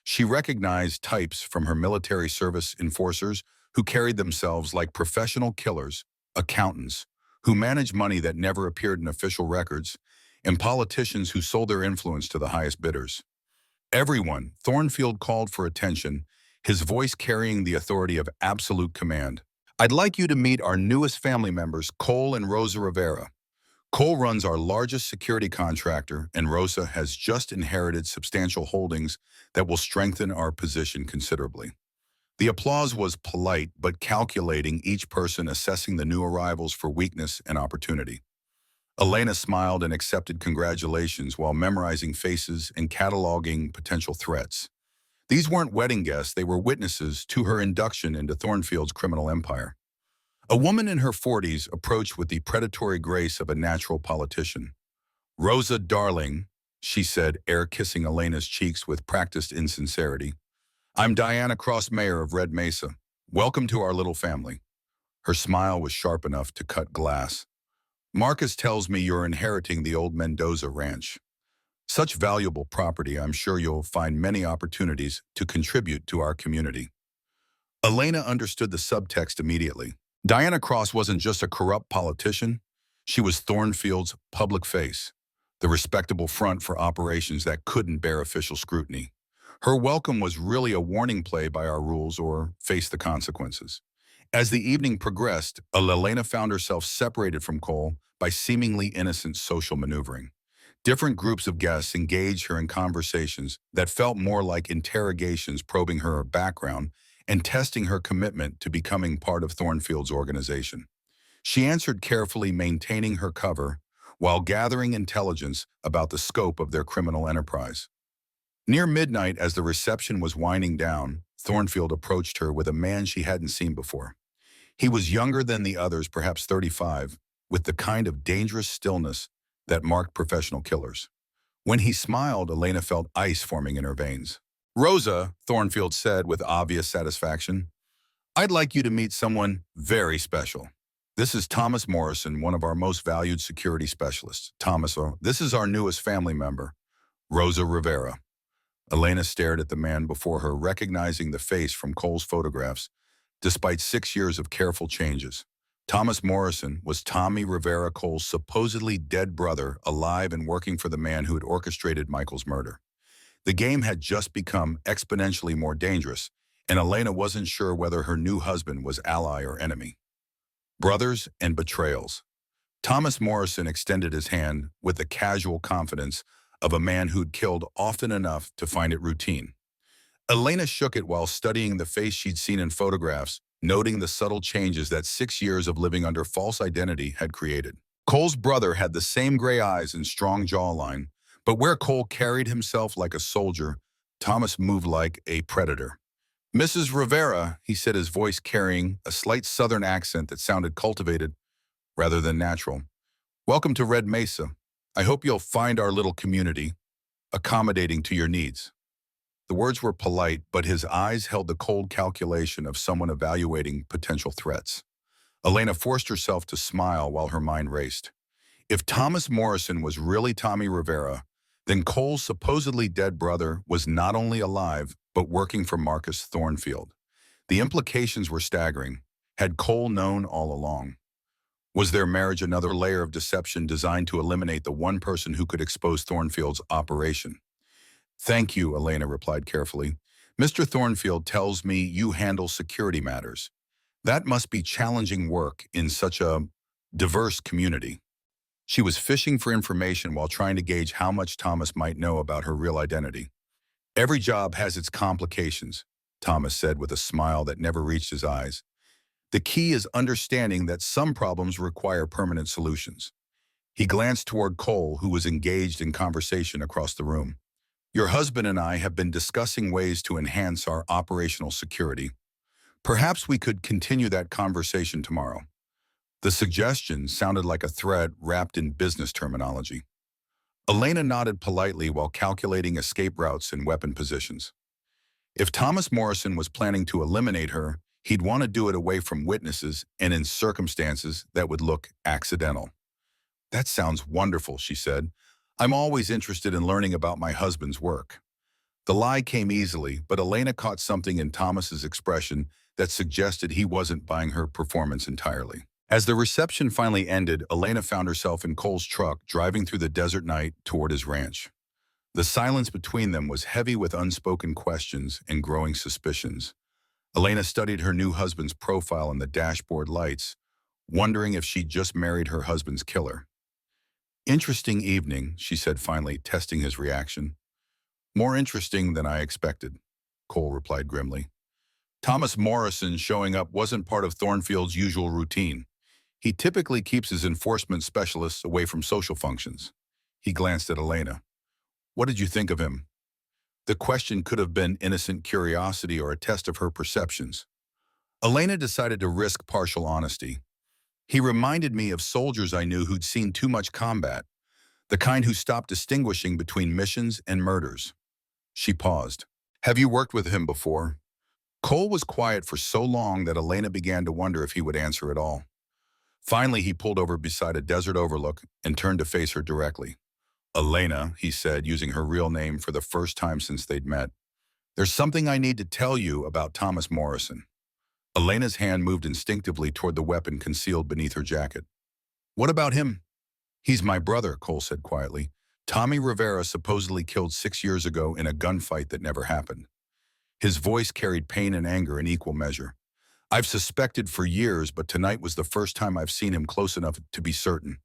She recognized types from her military service enforcers who carried themselves like professional killers, accountants who managed money that never appeared in official records, and politicians who sold their influence to the highest bidders. Everyone, Thornfield called for attention, his voice carrying the authority of absolute command. I'd like you to meet our newest family members, Cole and Rosa Rivera. Cole runs our largest security contractor, and Rosa has just inherited substantial holdings that will strengthen our position considerably. The applause was polite but calculating, each person assessing the new arrivals for weakness and opportunity. Elena smiled and accepted congratulations while memorizing faces and cataloging potential threats. These weren't wedding guests, they were witnesses to her induction into Thornfield's criminal empire. A woman in her 40s approached with the predatory grace of a natural politician. Rosa, darling, she said, air kissing Elena's cheeks with practiced insincerity. I'm Diana Cross, mayor of Red Mesa. Welcome to our little family. Her smile was sharp enough to cut glass. Marcus tells me you're inheriting the old Mendoza ranch. Such valuable property, I'm sure you'll find many opportunities to contribute to our community. Elena understood the subtext immediately. Diana Cross wasn't just a corrupt politician, she was Thornfield's public face, the respectable front for operations that couldn't bear official scrutiny. Her welcome was really a warning: play by our rules or face the consequences. As the evening progressed, Elena found herself separated from Cole by seemingly innocent social maneuvering. Different groups of guests engaged her in conversations that felt more like interrogations, probing her background and testing her commitment to becoming part of Thornfield's organization. She answered carefully, maintaining her cover while gathering intelligence about the scope of their criminal enterprise. Near midnight, as the reception was winding down, Thornfield approached her with a man she hadn't seen before. He was younger than the others, perhaps 35, with the kind of dangerous stillness that marked professional killers. When he smiled, Elena felt ice forming in her veins. Rosa, Thornfield said with obvious satisfaction, I'd like you to meet someone very special. This is Thomas Morrison, one of our most valued security specialists. Thomas, this is our newest family member, Rosa Rivera. Elena stared at the man before her, recognizing the face from Cole's photographs, despite 6 years of careful changes. Thomas Morrison was Tommy Rivera, Cole's supposedly dead brother, alive and working for the man who had orchestrated Michael's murder. The game had just become exponentially more dangerous, and Elena wasn't sure whether her new husband was ally or enemy. Brothers and betrayals. Thomas Morrison extended his hand with the casual confidence of a man who'd killed often enough to find it routine. Elena shook it while studying the face she'd seen in photographs, noting the subtle changes that 6 years of living under false identity had created. Cole's brother had the same gray eyes and strong jawline, but where Cole carried himself like a soldier, Thomas moved like a predator. Mrs. Rivera, he said, his voice carrying a slight southern accent that sounded cultivated rather than natural. Welcome to Red Mesa. I hope you'll find our little community accommodating to your needs. The words were polite, but his eyes held the cold calculation of someone evaluating potential threats. Elena forced herself to smile while her mind raced. If Thomas Morrison was really Tommy Rivera, then Cole's supposedly dead brother was not only alive, but working for Marcus Thornfield. The implications were staggering. Had Cole known all along? Was their marriage another layer of deception designed to eliminate the one person who could expose Thornfield's operation? Thank you, Elena replied carefully. Mr. Thornfield tells me you handle security matters. That must be challenging work in such a diverse community. She was fishing for information while trying to gauge how much Thomas might know about her real identity. Every job has its complications, Thomas said with a smile that never reached his eyes. The key is understanding that some problems require permanent solutions. He glanced toward Cole, who was engaged in conversation across the room. Your husband and I have been discussing ways to enhance our operational security. Perhaps we could continue that conversation tomorrow. The suggestion sounded like a threat wrapped in business terminology. Elena nodded politely while calculating escape routes and weapon positions. If Thomas Morrison was planning to eliminate her, he'd want to do it away from witnesses and in circumstances that would look accidental. That sounds wonderful, she said. I'm always interested in learning about my husband's work. The lie came easily, but Elena caught something in Thomas's expression that suggested he wasn't buying her performance entirely. As the reception finally ended, Elena found herself in Cole's truck driving through the desert night toward his ranch. The silence between them was heavy with unspoken questions and growing suspicions. Elena studied her new husband's profile in the dashboard lights, wondering if she'd just married her husband's killer. Interesting evening, she said finally, testing his reaction. More interesting than I expected, Cole replied grimly. Thomas Morrison showing up wasn't part of Thornfield's usual routine. He typically keeps his enforcement specialists away from social functions. He glanced at Elena. What did you think of him? The question could have been innocent curiosity or a test of her perceptions. Elena decided to risk partial honesty. He reminded me of soldiers I knew who'd seen too much combat, the kind who stopped distinguishing between missions and murders. She paused. Have you worked with him before? Cole was quiet for so long that Elena began to wonder if he would answer at all. Finally, he pulled over beside a desert overlook and turned to face her directly. Elena, he said, using her real name for the first time since they'd met. There's something I need to tell you about Thomas Morrison. Elena's hand moved instinctively toward the weapon concealed beneath her jacket. What about him? He's my brother, Cole said quietly. Tommy Rivera supposedly killed 6 years ago in a gunfight that never happened. His voice carried pain and anger in equal measure. I've suspected for years, but tonight was the first time I've seen him close enough to be certain.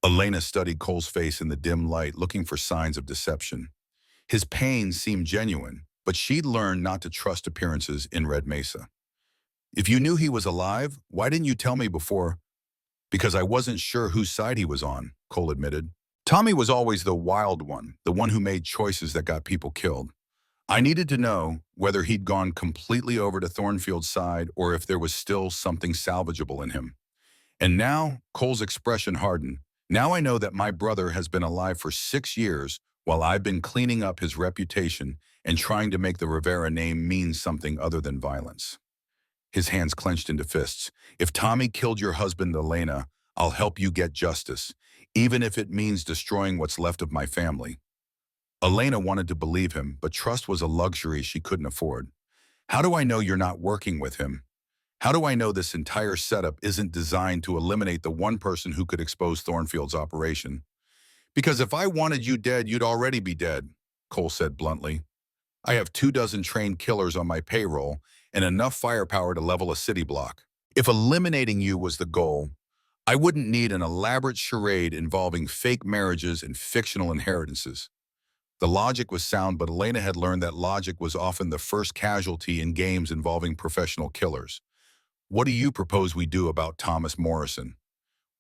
Elena studied Cole's face in the dim light, looking for signs of deception. His pain seemed genuine, but she'd learned not to trust appearances in Red Mesa. If you knew he was alive, why didn't you tell me before? Because I wasn't sure whose side he was on, Cole admitted. Tommy was always the wild one, the one who made choices that got people killed. I needed to know whether he'd gone completely over to Thornfield's side or if there was still something salvageable in him. And now, Cole's expression hardened. Now I know that my brother has been alive for 6 years while I've been cleaning up his reputation and trying to make the Rivera name mean something other than violence. His hands clenched into fists. If Tommy killed your husband, Elena, I'll help you get justice, even if it means destroying what's left of my family. Elena wanted to believe him, but trust was a luxury she couldn't afford. How do I know you're not working with him? How do I know this entire setup isn't designed to eliminate the one person who could expose Thornfield's operation? Because if I wanted you dead, you'd already be dead, Cole said bluntly. I have 24 trained killers on my payroll and enough firepower to level a city block. If eliminating you was the goal, I wouldn't need an elaborate charade involving fake marriages and fictional inheritances. The logic was sound, but Elena had learned that logic was often the first casualty in games involving professional killers. What do you propose we do about Thomas Morrison?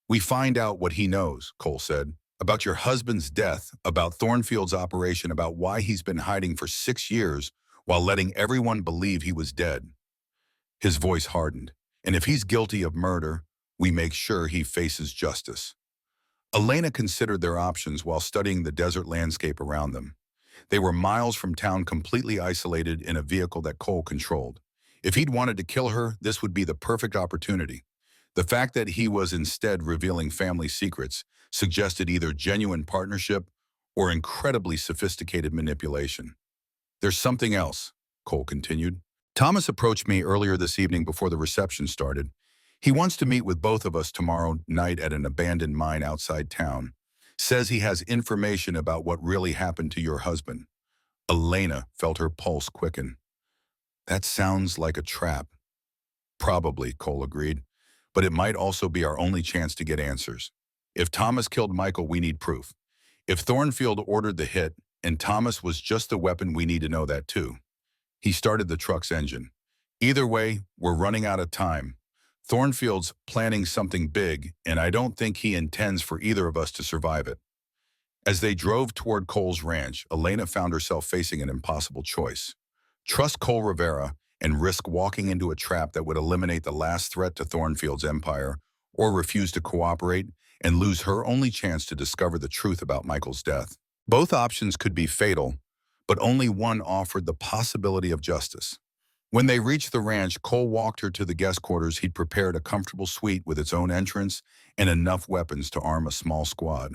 We find out what he knows, Cole said, about your husband's death, about Thornfield's operation, about why he's been hiding for 6 years while letting everyone believe he was dead. His voice hardened. And if he's guilty of murder, we make sure he faces justice. Elena considered their options while studying the desert landscape around them. They were miles from town, completely isolated in a vehicle that Cole controlled. If he'd wanted to kill her, this would be the perfect opportunity. The fact that he was instead revealing family secrets suggested either genuine partnership or incredibly sophisticated manipulation. There's something else, Cole continued. Thomas approached me earlier this evening before the reception started. He wants to meet with both of us tomorrow night at an abandoned mine outside town. Says he has information about what really happened to your husband. Elena felt her pulse quicken. That sounds like a trap. Probably, Cole agreed. But it might also be our only chance to get answers. If Thomas killed Michael, we need proof. If Thornfield ordered the hit, and Thomas was just the weapon, we need to know that too. He started the truck's engine. Either way, we're running out of time. Thornfield's planning something big, and I don't think he intends for either of us to survive it. As they drove toward Cole's ranch, Elena found herself facing an impossible choice. Trust Cole Rivera and risk walking into a trap that would eliminate the last threat to Thornfield's empire, or refuse to cooperate and lose her only chance to discover the truth about Michael's death. Both options could be fatal, but only one offered the possibility of justice. When they reached the ranch, Cole walked her to the guest quarters. He'd prepared a comfortable suite with its own entrance and enough weapons to arm a small squad.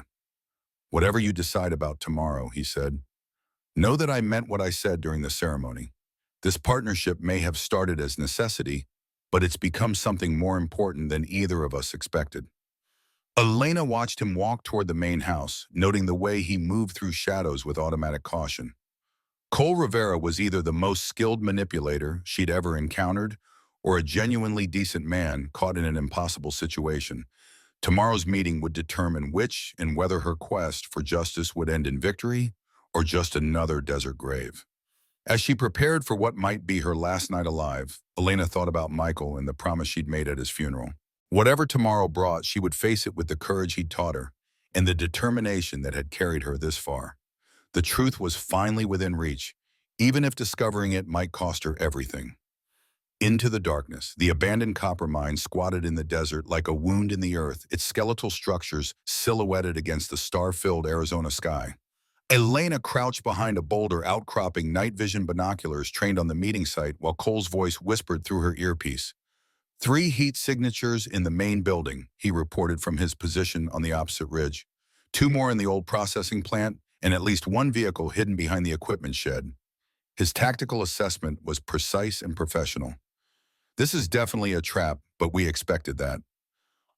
Whatever you decide about tomorrow, he said, know that I meant what I said during the ceremony. This partnership may have started as necessity, but it's become something more important than either of us expected. Elena watched him walk toward the main house, noting the way he moved through shadows with automatic caution. Cole Rivera was either the most skilled manipulator she'd ever encountered or a genuinely decent man caught in an impossible situation. Tomorrow's meeting would determine which and whether her quest for justice would end in victory or just another desert grave. As she prepared for what might be her last night alive, Elena thought about Michael and the promise she'd made at his funeral. Whatever tomorrow brought, she would face it with the courage he'd taught her and the determination that had carried her this far. The truth was finally within reach, even if discovering it might cost her everything. Into the darkness, the abandoned copper mine squatted in the desert like a wound in the earth, its skeletal structures silhouetted against the star-filled Arizona sky. Elena crouched behind a boulder, outcropping night vision binoculars trained on the meeting site, while Cole's voice whispered through her earpiece. 3 heat signatures in the main building, he reported from his position on the opposite ridge. 2 more in the old processing plant, and at least 1 vehicle hidden behind the equipment shed. His tactical assessment was precise and professional. This is definitely a trap, but we expected that.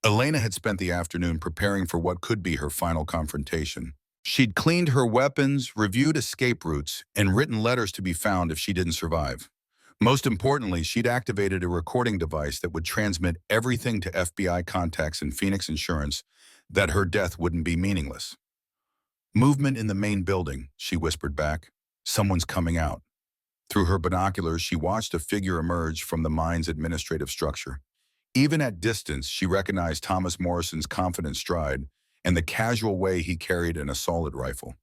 Elena had spent the afternoon preparing for what could be her final confrontation. She'd cleaned her weapons, reviewed escape routes, and written letters to be found if she didn't survive. Most importantly, she'd activated a recording device that would transmit everything to FBI contacts in Phoenix Insurance, that her death wouldn't be meaningless. Movement in the main building, she whispered back. Someone's coming out. Through her binoculars, she watched a figure emerge from the mine's administrative structure. Even at distance, she recognized Thomas Morrison's confident stride and the casual way he carried an assault rifle.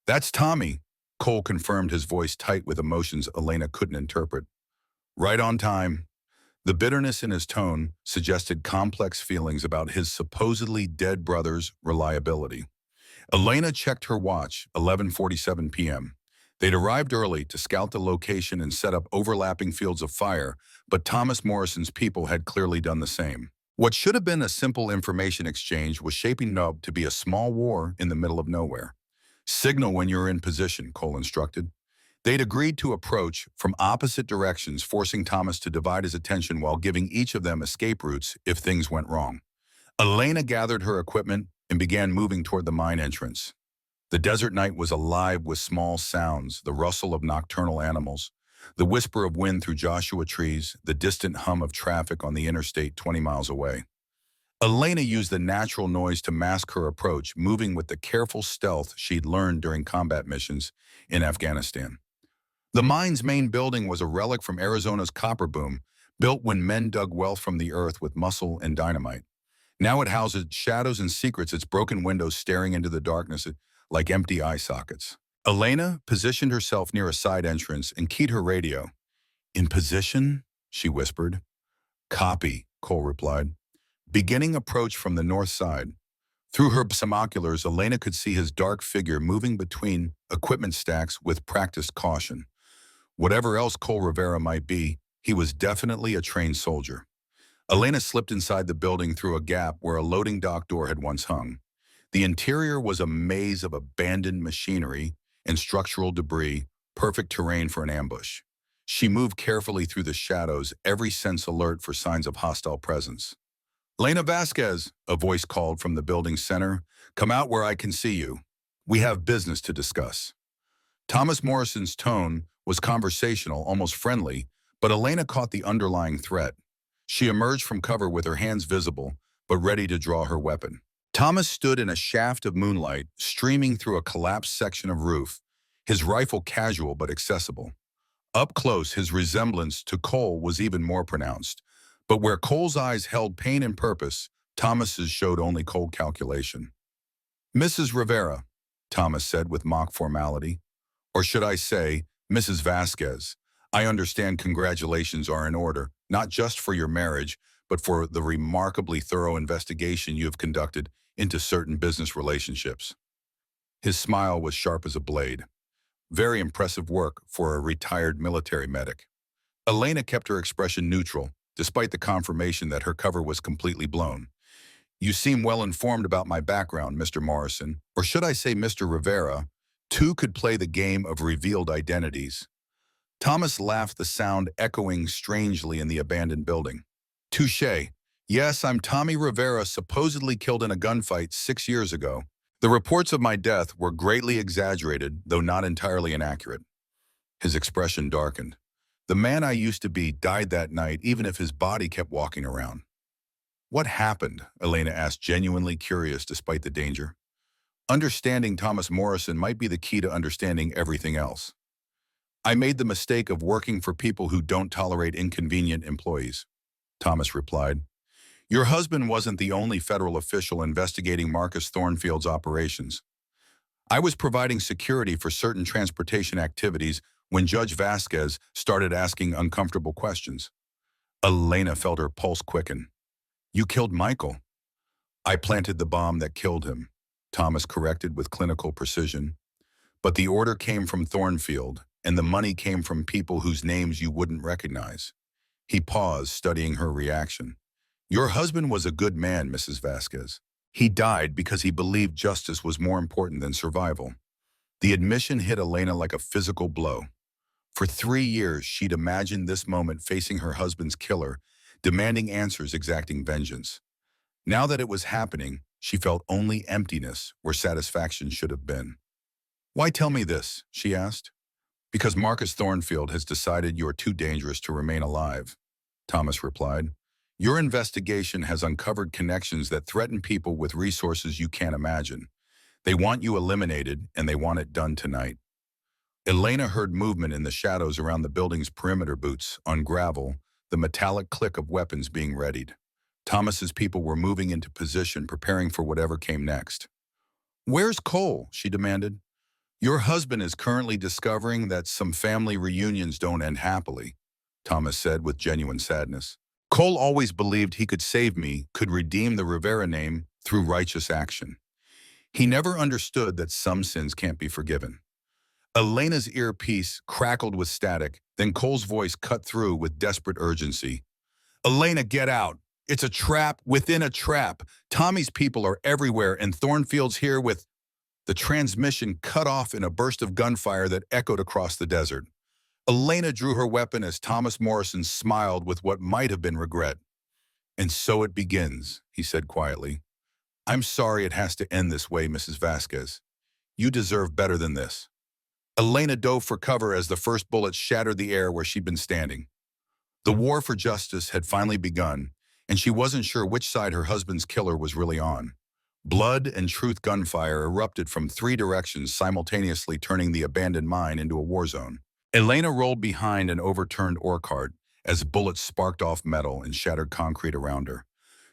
That's Tommy, Cole confirmed, his voice tight with emotions Elena couldn't interpret. Right on time. The bitterness in his tone suggested complex feelings about his supposedly dead brother's reliability. Elena checked her watch, 11:47 p.m. They'd arrived early to scout the location and set up overlapping fields of fire, but Thomas Morrison's people had clearly done the same. What should have been a simple information exchange was shaping up to be a small war in the middle of nowhere. Signal when you're in position, Cole instructed. They'd agreed to approach from opposite directions, forcing Thomas to divide his attention while giving each of them escape routes if things went wrong. Elena gathered her equipment and began moving toward the mine entrance. The desert night was alive with small sounds, the rustle of nocturnal animals, the whisper of wind through Joshua trees, the distant hum of traffic on the interstate 20 miles away. Elena used the natural noise to mask her approach, moving with the careful stealth she'd learned during combat missions in Afghanistan. The mine's main building was a relic from Arizona's copper boom, built when men dug wealth from the earth with muscle and dynamite. Now it houses shadows and secrets, its broken windows staring into the darkness like empty eye sockets. Elena positioned herself near a side entrance and keyed her radio. In position, she whispered. Copy, Cole replied. Beginning approach from the north side. Through her binoculars, Elena could see his dark figure moving between equipment stacks with practiced caution. Whatever else Cole Rivera might be, he was definitely a trained soldier. Elena slipped inside the building through a gap where a loading dock door had once hung. The interior was a maze of abandoned machinery and structural debris, perfect terrain for an ambush. She moved carefully through the shadows, every sense alert for signs of hostile presence. "Elena Vasquez," a voice called from the building's center. "Come out where I can see you. We have business to discuss." Thomas Morrison's tone was conversational, almost friendly, but Elena caught the underlying threat. She emerged from cover with her hands visible, but ready to draw her weapon. Thomas stood in a shaft of moonlight, streaming through a collapsed section of roof, his rifle casual but accessible. Up close, his resemblance to Cole was even more pronounced. But where Cole's eyes held pain and purpose, Thomas's showed only cold calculation. "Mrs. Rivera," Thomas said with mock formality. "Or should I say, Mrs. Vasquez, I understand congratulations are in order, not just for your marriage, but for the remarkably thorough investigation you have conducted into certain business relationships." His smile was sharp as a blade. Very impressive work for a retired military medic. Elena kept her expression neutral, despite the confirmation that her cover was completely blown. "You seem well informed about my background, Mr. Morrison, or should I say Mr. Rivera. Two could play the game of revealed identities." Thomas laughed, the sound echoing strangely in the abandoned building. "Touché. Yes, I'm Tommy Rivera, supposedly killed in a gunfight 6 years ago. The reports of my death were greatly exaggerated, though not entirely inaccurate." His expression darkened. "The man I used to be died that night, even if his body kept walking around." "What happened?" Elena asked, genuinely curious despite the danger. Understanding Thomas Morrison might be the key to understanding everything else. "I made the mistake of working for people who don't tolerate inconvenient employees," Thomas replied. "Your husband wasn't the only federal official investigating Marcus Thornfield's operations. I was providing security for certain transportation activities when Judge Vasquez started asking uncomfortable questions." Elena felt her pulse quicken. "You killed Michael." "I planted the bomb that killed him," Thomas corrected with clinical precision. "But the order came from Thornfield, and the money came from people whose names you wouldn't recognize." He paused, studying her reaction. "Your husband was a good man, Mrs. Vasquez. He died because he believed justice was more important than survival." The admission hit Elena like a physical blow. For 3 years, she'd imagined this moment facing her husband's killer, demanding answers, exacting vengeance. Now that it was happening, she felt only emptiness where satisfaction should have been. "Why tell me this?" she asked. "Because Marcus Thornfield has decided you are too dangerous to remain alive," Thomas replied. "Your investigation has uncovered connections that threaten people with resources you can't imagine. They want you eliminated, and they want it done tonight." Elena heard movement in the shadows around the building's perimeter, boots on gravel, the metallic click of weapons being readied. Thomas's people were moving into position, preparing for whatever came next. "Where's Cole?" she demanded. "Your husband is currently discovering that some family reunions don't end happily," Thomas said with genuine sadness. "Cole always believed he could save me, could redeem the Rivera name through righteous action. He never understood that some sins can't be forgiven." Elena's earpiece crackled with static, then Cole's voice cut through with desperate urgency. "Elena, get out! It's a trap within a trap. Tommy's people are everywhere, and Thornfield's here with—" The transmission cut off in a burst of gunfire that echoed across the desert. Elena drew her weapon as Thomas Morrison smiled with what might have been regret. "And so it begins," he said quietly. "I'm sorry it has to end this way, Mrs. Vasquez. You deserve better than this." Elena dove for cover as the first bullets shattered the air where she'd been standing. The war for justice had finally begun, and she wasn't sure which side her husband's killer was really on. Blood and truth gunfire erupted from 3 directions, simultaneously turning the abandoned mine into a war zone. Elena rolled behind an overturned ore cart as bullets sparked off metal and shattered concrete around her.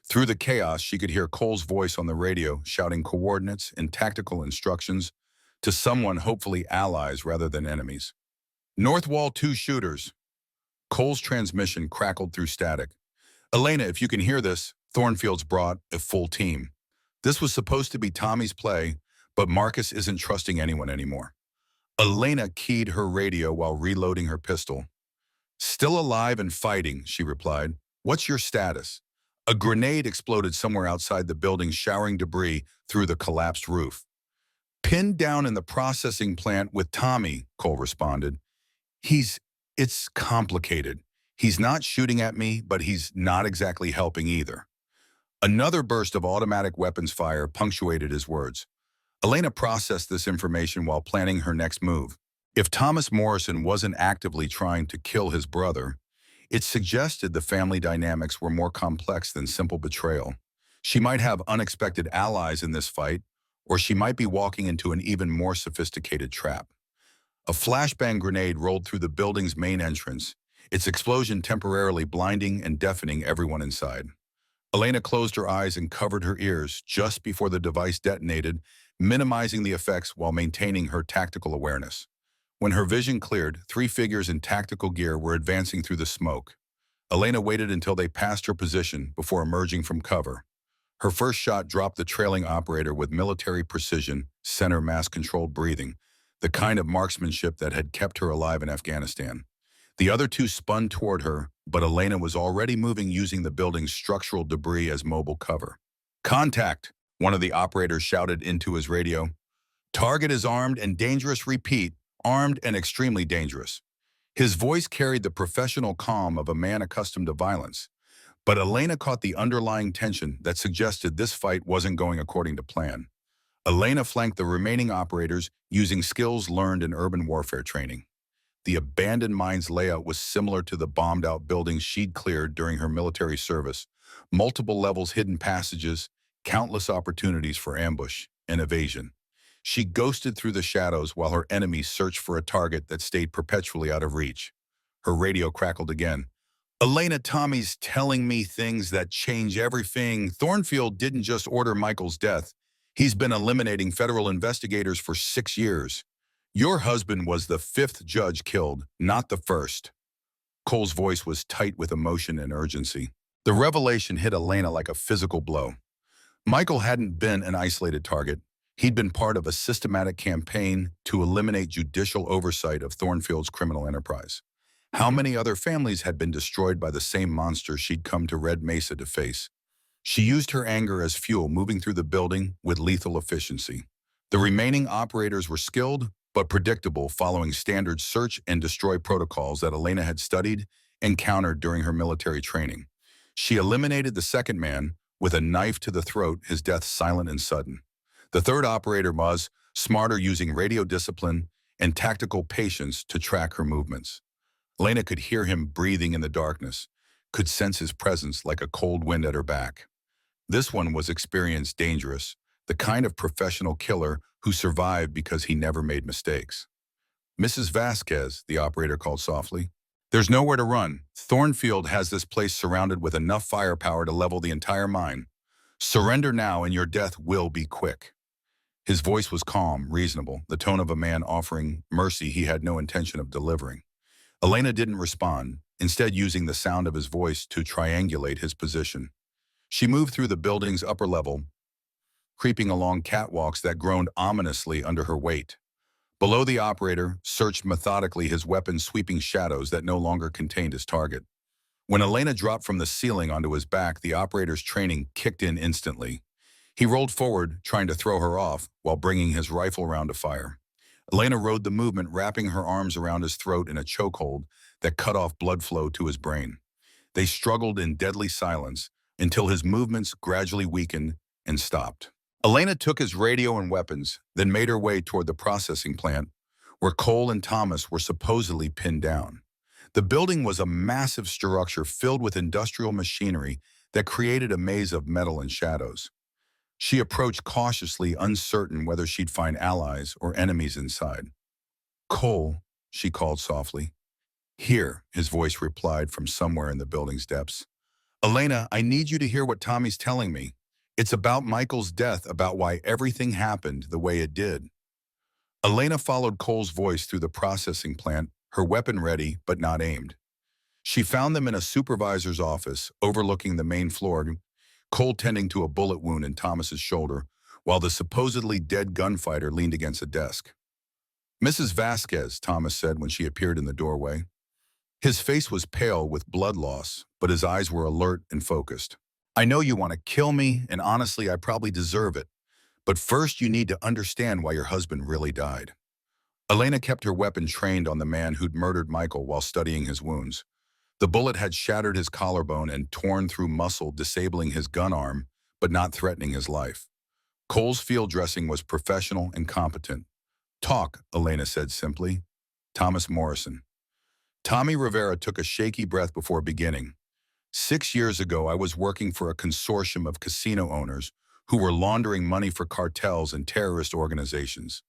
Through the chaos, she could hear Cole's voice on the radio, shouting coordinates and tactical instructions to someone, hopefully allies rather than enemies. "North wall 2 shooters." Cole's transmission crackled through static. "Elena, if you can hear this, Thornfield's brought a full team." This was supposed to be Tommy's play, but Marcus isn't trusting anyone anymore. Elena keyed her radio while reloading her pistol. "Still alive and fighting," she replied. "What's your status?" A grenade exploded somewhere outside the building, showering debris through the collapsed roof. "Pinned down in the processing plant with Tommy," Cole responded. It's complicated. He's not shooting at me, but he's not exactly helping either." Another burst of automatic weapons fire punctuated his words. Elena processed this information while planning her next move. If Thomas Morrison wasn't actively trying to kill his brother, it suggested the family dynamics were more complex than simple betrayal. She might have unexpected allies in this fight, or she might be walking into an even more sophisticated trap. A flashbang grenade rolled through the building's main entrance, its explosion temporarily blinding and deafening everyone inside. Elena closed her eyes and covered her ears just before the device detonated, minimizing the effects while maintaining her tactical awareness. When her vision cleared, three figures in tactical gear were advancing through the smoke. Elena waited until they passed her position before emerging from cover. Her first shot dropped the trailing operator with military precision, center mass-controlled breathing, the kind of marksmanship that had kept her alive in Afghanistan. The other two spun toward her, but Elena was already moving using the building's structural debris as mobile cover. "Contact," one of the operators shouted into his radio. "Target is armed and dangerous. Repeat, armed and extremely dangerous." His voice carried the professional calm of a man accustomed to violence, but Elena caught the underlying tension that suggested this fight wasn't going according to plan. Elena flanked the remaining operators using skills learned in urban warfare training. The abandoned mine's layout was similar to the bombed-out buildings she'd cleared during her military service. Multiple levels, hidden passages, countless opportunities for ambush and evasion. She ghosted through the shadows while her enemies searched for a target that stayed perpetually out of reach. Her radio crackled again. "Elena, Tommy's telling me things that change everything. Thornfield didn't just order Michael's death. He's been eliminating federal investigators for 6 years. Your husband was the 5th judge killed, not the first." Cole's voice was tight with emotion and urgency. The revelation hit Elena like a physical blow. Michael hadn't been an isolated target. He'd been part of a systematic campaign to eliminate judicial oversight of Thornfield's criminal enterprise. How many other families had been destroyed by the same monster she'd come to Red Mesa to face? She used her anger as fuel, moving through the building with lethal efficiency. The remaining operators were skilled, but predictable, following standard search and destroy protocols that Elena had studied and countered during her military training. She eliminated the second man with a knife to the throat, his death silent and sudden. The third operator was smarter, using radio discipline and tactical patience to track her movements. Elena could hear him breathing in the darkness, could sense his presence like a cold wind at her back. This one was experienced, dangerous, the kind of professional killer who survived because he never made mistakes. "Mrs. Vasquez," the operator called softly. "There's nowhere to run. Thornfield has this place surrounded with enough firepower to level the entire mine. Surrender now and your death will be quick." His voice was calm, reasonable, the tone of a man offering mercy he had no intention of delivering. Elena didn't respond, instead using the sound of his voice to triangulate his position. She moved through the building's upper level, creeping along catwalks that groaned ominously under her weight. Below, the operator searched methodically, his weapon sweeping shadows that no longer contained his target. When Elena dropped from the ceiling onto his back, the operator's training kicked in instantly. He rolled forward, trying to throw her off, while bringing his rifle round to fire. Elena rode the movement, wrapping her arms around his throat in a chokehold that cut off blood flow to his brain. They struggled in deadly silence until his movements gradually weakened and stopped. Elena took his radio and weapons, then made her way toward the processing plant, where Cole and Thomas were supposedly pinned down. The building was a massive structure filled with industrial machinery that created a maze of metal and shadows. She approached cautiously, uncertain whether she'd find allies or enemies inside. "Cole," she called softly. "Here," his voice replied from somewhere in the building's depths. "Elena, I need you to hear what Tommy's telling me. It's about Michael's death, about why everything happened the way it did." Elena followed Cole's voice through the processing plant, her weapon ready but not aimed. She found them in a supervisor's office overlooking the main floor. Cole tending to a bullet wound in Thomas's shoulder, while the supposedly dead gunfighter leaned against a desk. "Mrs. Vasquez," Thomas said when she appeared in the doorway. His face was pale with blood loss, but his eyes were alert and focused. "I know you want to kill me, and honestly, I probably deserve it. But first, you need to understand why your husband really died." Elena kept her weapon trained on the man who'd murdered Michael while studying his wounds. The bullet had shattered his collarbone and torn through muscle, disabling his gun arm, but not threatening his life. Cole's field dressing was professional and competent. "Talk," Elena said simply. "Thomas Morrison." Tommy Rivera took a shaky breath before beginning. "6 years ago, I was working for a consortium of casino owners who were laundering money for cartels and terrorist organizations.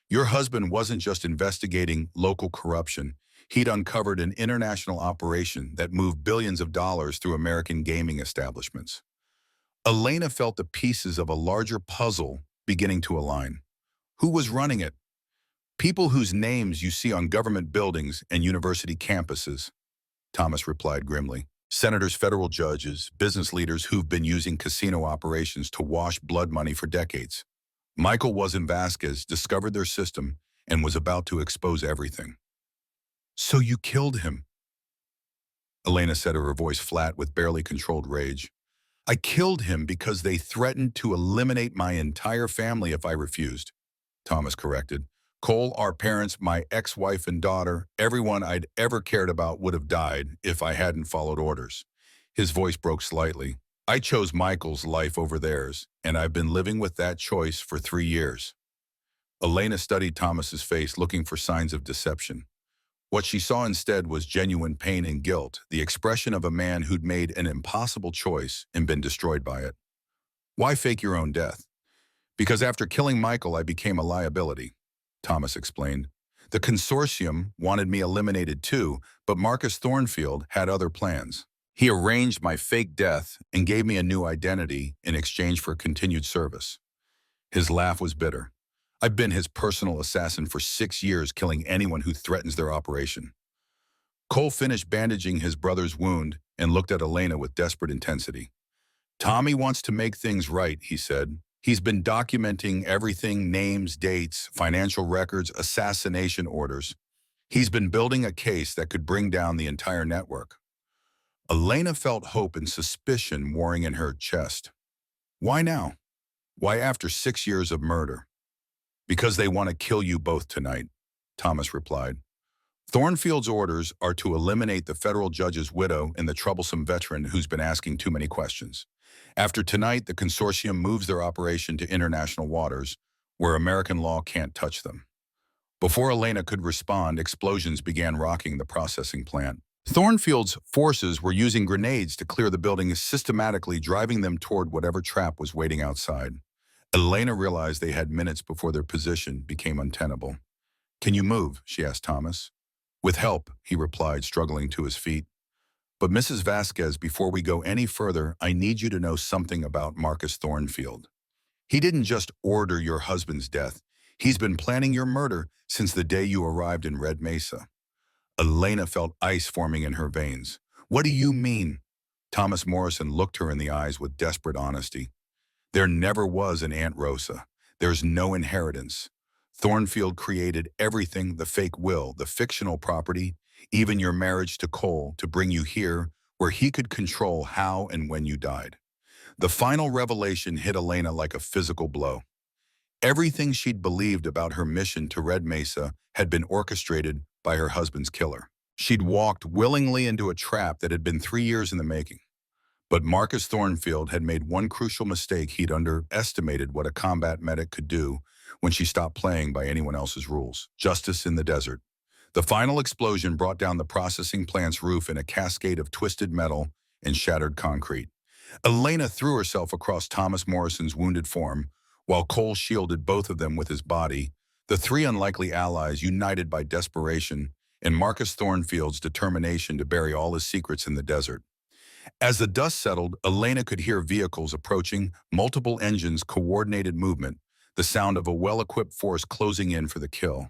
Your husband wasn't just investigating local corruption. He'd uncovered an international operation that moved billions of dollars through American gaming establishments." Elena felt the pieces of a larger puzzle beginning to align. Who was running it? "People whose names you see on government buildings and university campuses," Thomas replied grimly. "Senators, federal judges, business leaders who've been using casino operations to wash blood money for decades. Michael wasn't Vasquez discovered their system and was about to expose everything." "So you killed him?" Elena said, her voice flat with barely controlled rage. "I killed him because they threatened to eliminate my entire family if I refused," Thomas corrected. "Cole, our parents, my ex-wife and daughter, everyone I'd ever cared about would have died if I hadn't followed orders." His voice broke slightly. "I chose Michael's life over theirs, and I've been living with that choice for 3 years." Elena studied Thomas's face, looking for signs of deception. What she saw instead was genuine pain and guilt, the expression of a man who'd made an impossible choice and been destroyed by it. "Why fake your own death?" "Because after killing Michael, I became a liability," Thomas explained. "The consortium wanted me eliminated too, but Marcus Thornfield had other plans. He arranged my fake death and gave me a new identity in exchange for continued service." His laugh was bitter. "I've been his personal assassin for 6 years, killing anyone who threatens their operation." Cole finished bandaging his brother's wound and looked at Elena with desperate intensity. "Tommy wants to make things right," he said. "He's been documenting everything: names, dates, financial records, assassination orders. He's been building a case that could bring down the entire network." Elena felt hope and suspicion warring in her chest. "Why now? Why after 6 years of murder?" "Because they want to kill you both tonight," Thomas replied. "Thornfield's orders are to eliminate the federal judge's widow and the troublesome veteran who's been asking too many questions. After tonight, the consortium moves their operation to international waters, where American law can't touch them." Before Elena could respond, explosions began rocking the processing plant. Thornfield's forces were using grenades to clear the building, systematically driving them toward whatever trap was waiting outside. Elena realized they had minutes before their position became untenable. "Can you move?" she asked Thomas. "With help," he replied, struggling to his feet. "But Mrs. Vasquez, before we go any further, I need you to know something about Marcus Thornfield. He didn't just order your husband's death. He's been planning your murder since the day you arrived in Red Mesa." Elena felt ice forming in her veins. "What do you mean?" Thomas Morrison looked her in the eyes with desperate honesty. "There never was an Aunt Rosa. There's no inheritance. Thornfield created everything: the fake will, the fictional property, even your marriage to Cole, to bring you here where he could control how and when you died." The final revelation hit Elena like a physical blow. Everything she'd believed about her mission to Red Mesa had been orchestrated by her husband's killer. She'd walked willingly into a trap that had been 3 years in the making. But Marcus Thornfield had made one crucial mistake. He'd underestimated what a combat medic could do when she stopped playing by anyone else's rules. Justice in the desert. The final explosion brought down the processing plant's roof in a cascade of twisted metal and shattered concrete. Elena threw herself across Thomas Morrison's wounded form, while Cole shielded both of them with his body, the three unlikely allies united by desperation and Marcus Thornfield's determination to bury all his secrets in the desert. As the dust settled, Elena could hear vehicles approaching, multiple engines, coordinated movement, the sound of a well-equipped force closing in for the kill.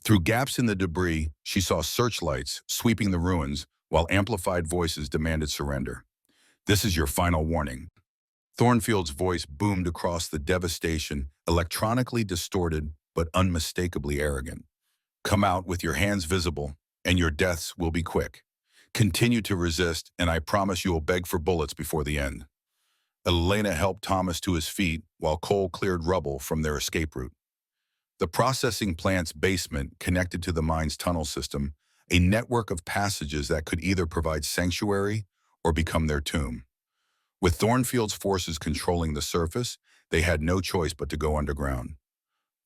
Through gaps in the debris, she saw searchlights sweeping the ruins, while amplified voices demanded surrender. "This is your final warning. Thornfield's voice boomed across the devastation, electronically distorted but unmistakably arrogant. Come out with your hands visible, and your deaths will be quick. Continue to resist, and I promise you will beg for bullets before the end. Elena helped Thomas to his feet while Cole cleared rubble from their escape route. The processing plant's basement connected to the mine's tunnel system, a network of passages that could either provide sanctuary or become their tomb. With Thornfield's forces controlling the surface, they had no choice but to go underground.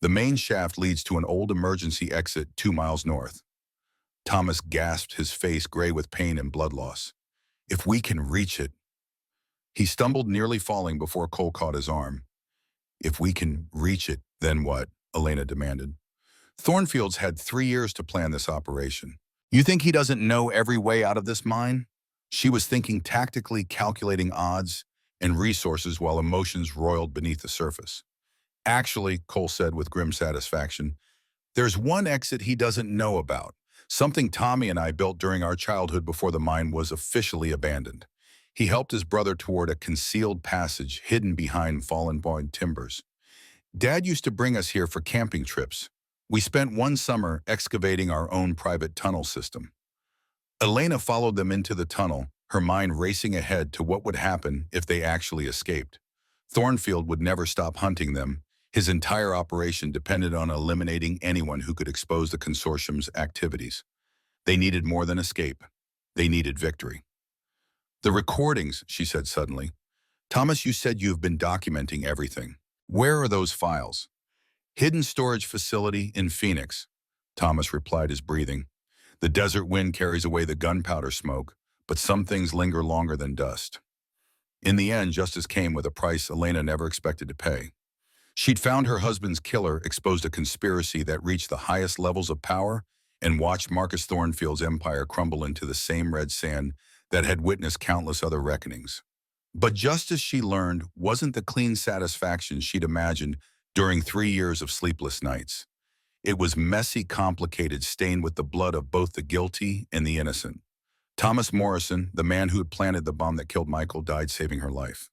The main shaft leads to an old emergency exit 2 miles north. Thomas gasped, his face gray with pain and blood loss. If we can reach it. He stumbled, nearly falling before Cole caught his arm. If we can reach it, then what? Elena demanded. Thornfield's had 3 years to plan this operation. You think he doesn't know every way out of this mine? She was thinking tactically, calculating odds and resources while emotions roiled beneath the surface. Actually, Cole said with grim satisfaction, there's one exit he doesn't know about, something Tommy and I built during our childhood before the mine was officially abandoned. He helped his brother toward a concealed passage hidden behind fallen pine timbers. Dad used to bring us here for camping trips. We spent one summer excavating our own private tunnel system. Elena followed them into the tunnel, her mind racing ahead to what would happen if they actually escaped. Thornfield would never stop hunting them. His entire operation depended on eliminating anyone who could expose the consortium's activities. They needed more than escape. They needed victory. The recordings, she said suddenly. Thomas, you said you've been documenting everything. Where are those files? Hidden storage facility in Phoenix, Thomas replied, his breathing. The desert wind carries away the gunpowder smoke, but some things linger longer than dust. In the end, justice came with a price Elena never expected to pay. She'd found her husband's killer, exposed a conspiracy that reached the highest levels of power, and watched Marcus Thornfield's empire crumble into the same red sand that had witnessed countless other reckonings. But justice, she learned, wasn't the clean satisfaction she'd imagined during 3 years of sleepless nights. It was messy, complicated, stained with the blood of both the guilty and the innocent. Thomas Morrison, the man who had planted the bomb that killed Michael, died saving her life.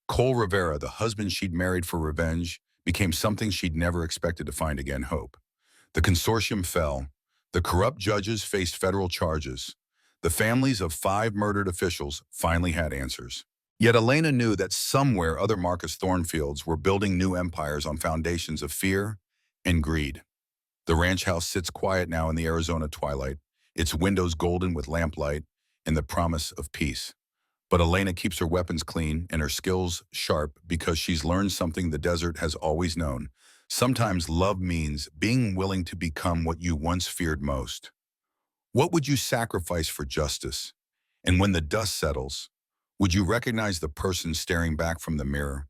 Cole Rivera, the husband she'd married for revenge, became something she'd never expected to find again: hope. The consortium fell. The corrupt judges faced federal charges. The families of 5 murdered officials finally had answers. Yet Elena knew that somewhere other Marcus Thornfields were building new empires on foundations of fear and greed. The ranch house sits quiet now in the Arizona twilight, its windows golden with lamplight and the promise of peace. But Elena keeps her weapons clean and her skills sharp because she's learned something the desert has always known. Sometimes love means being willing to become what you once feared most. What would you sacrifice for justice? And when the dust settles, would you recognize the person staring back from the mirror?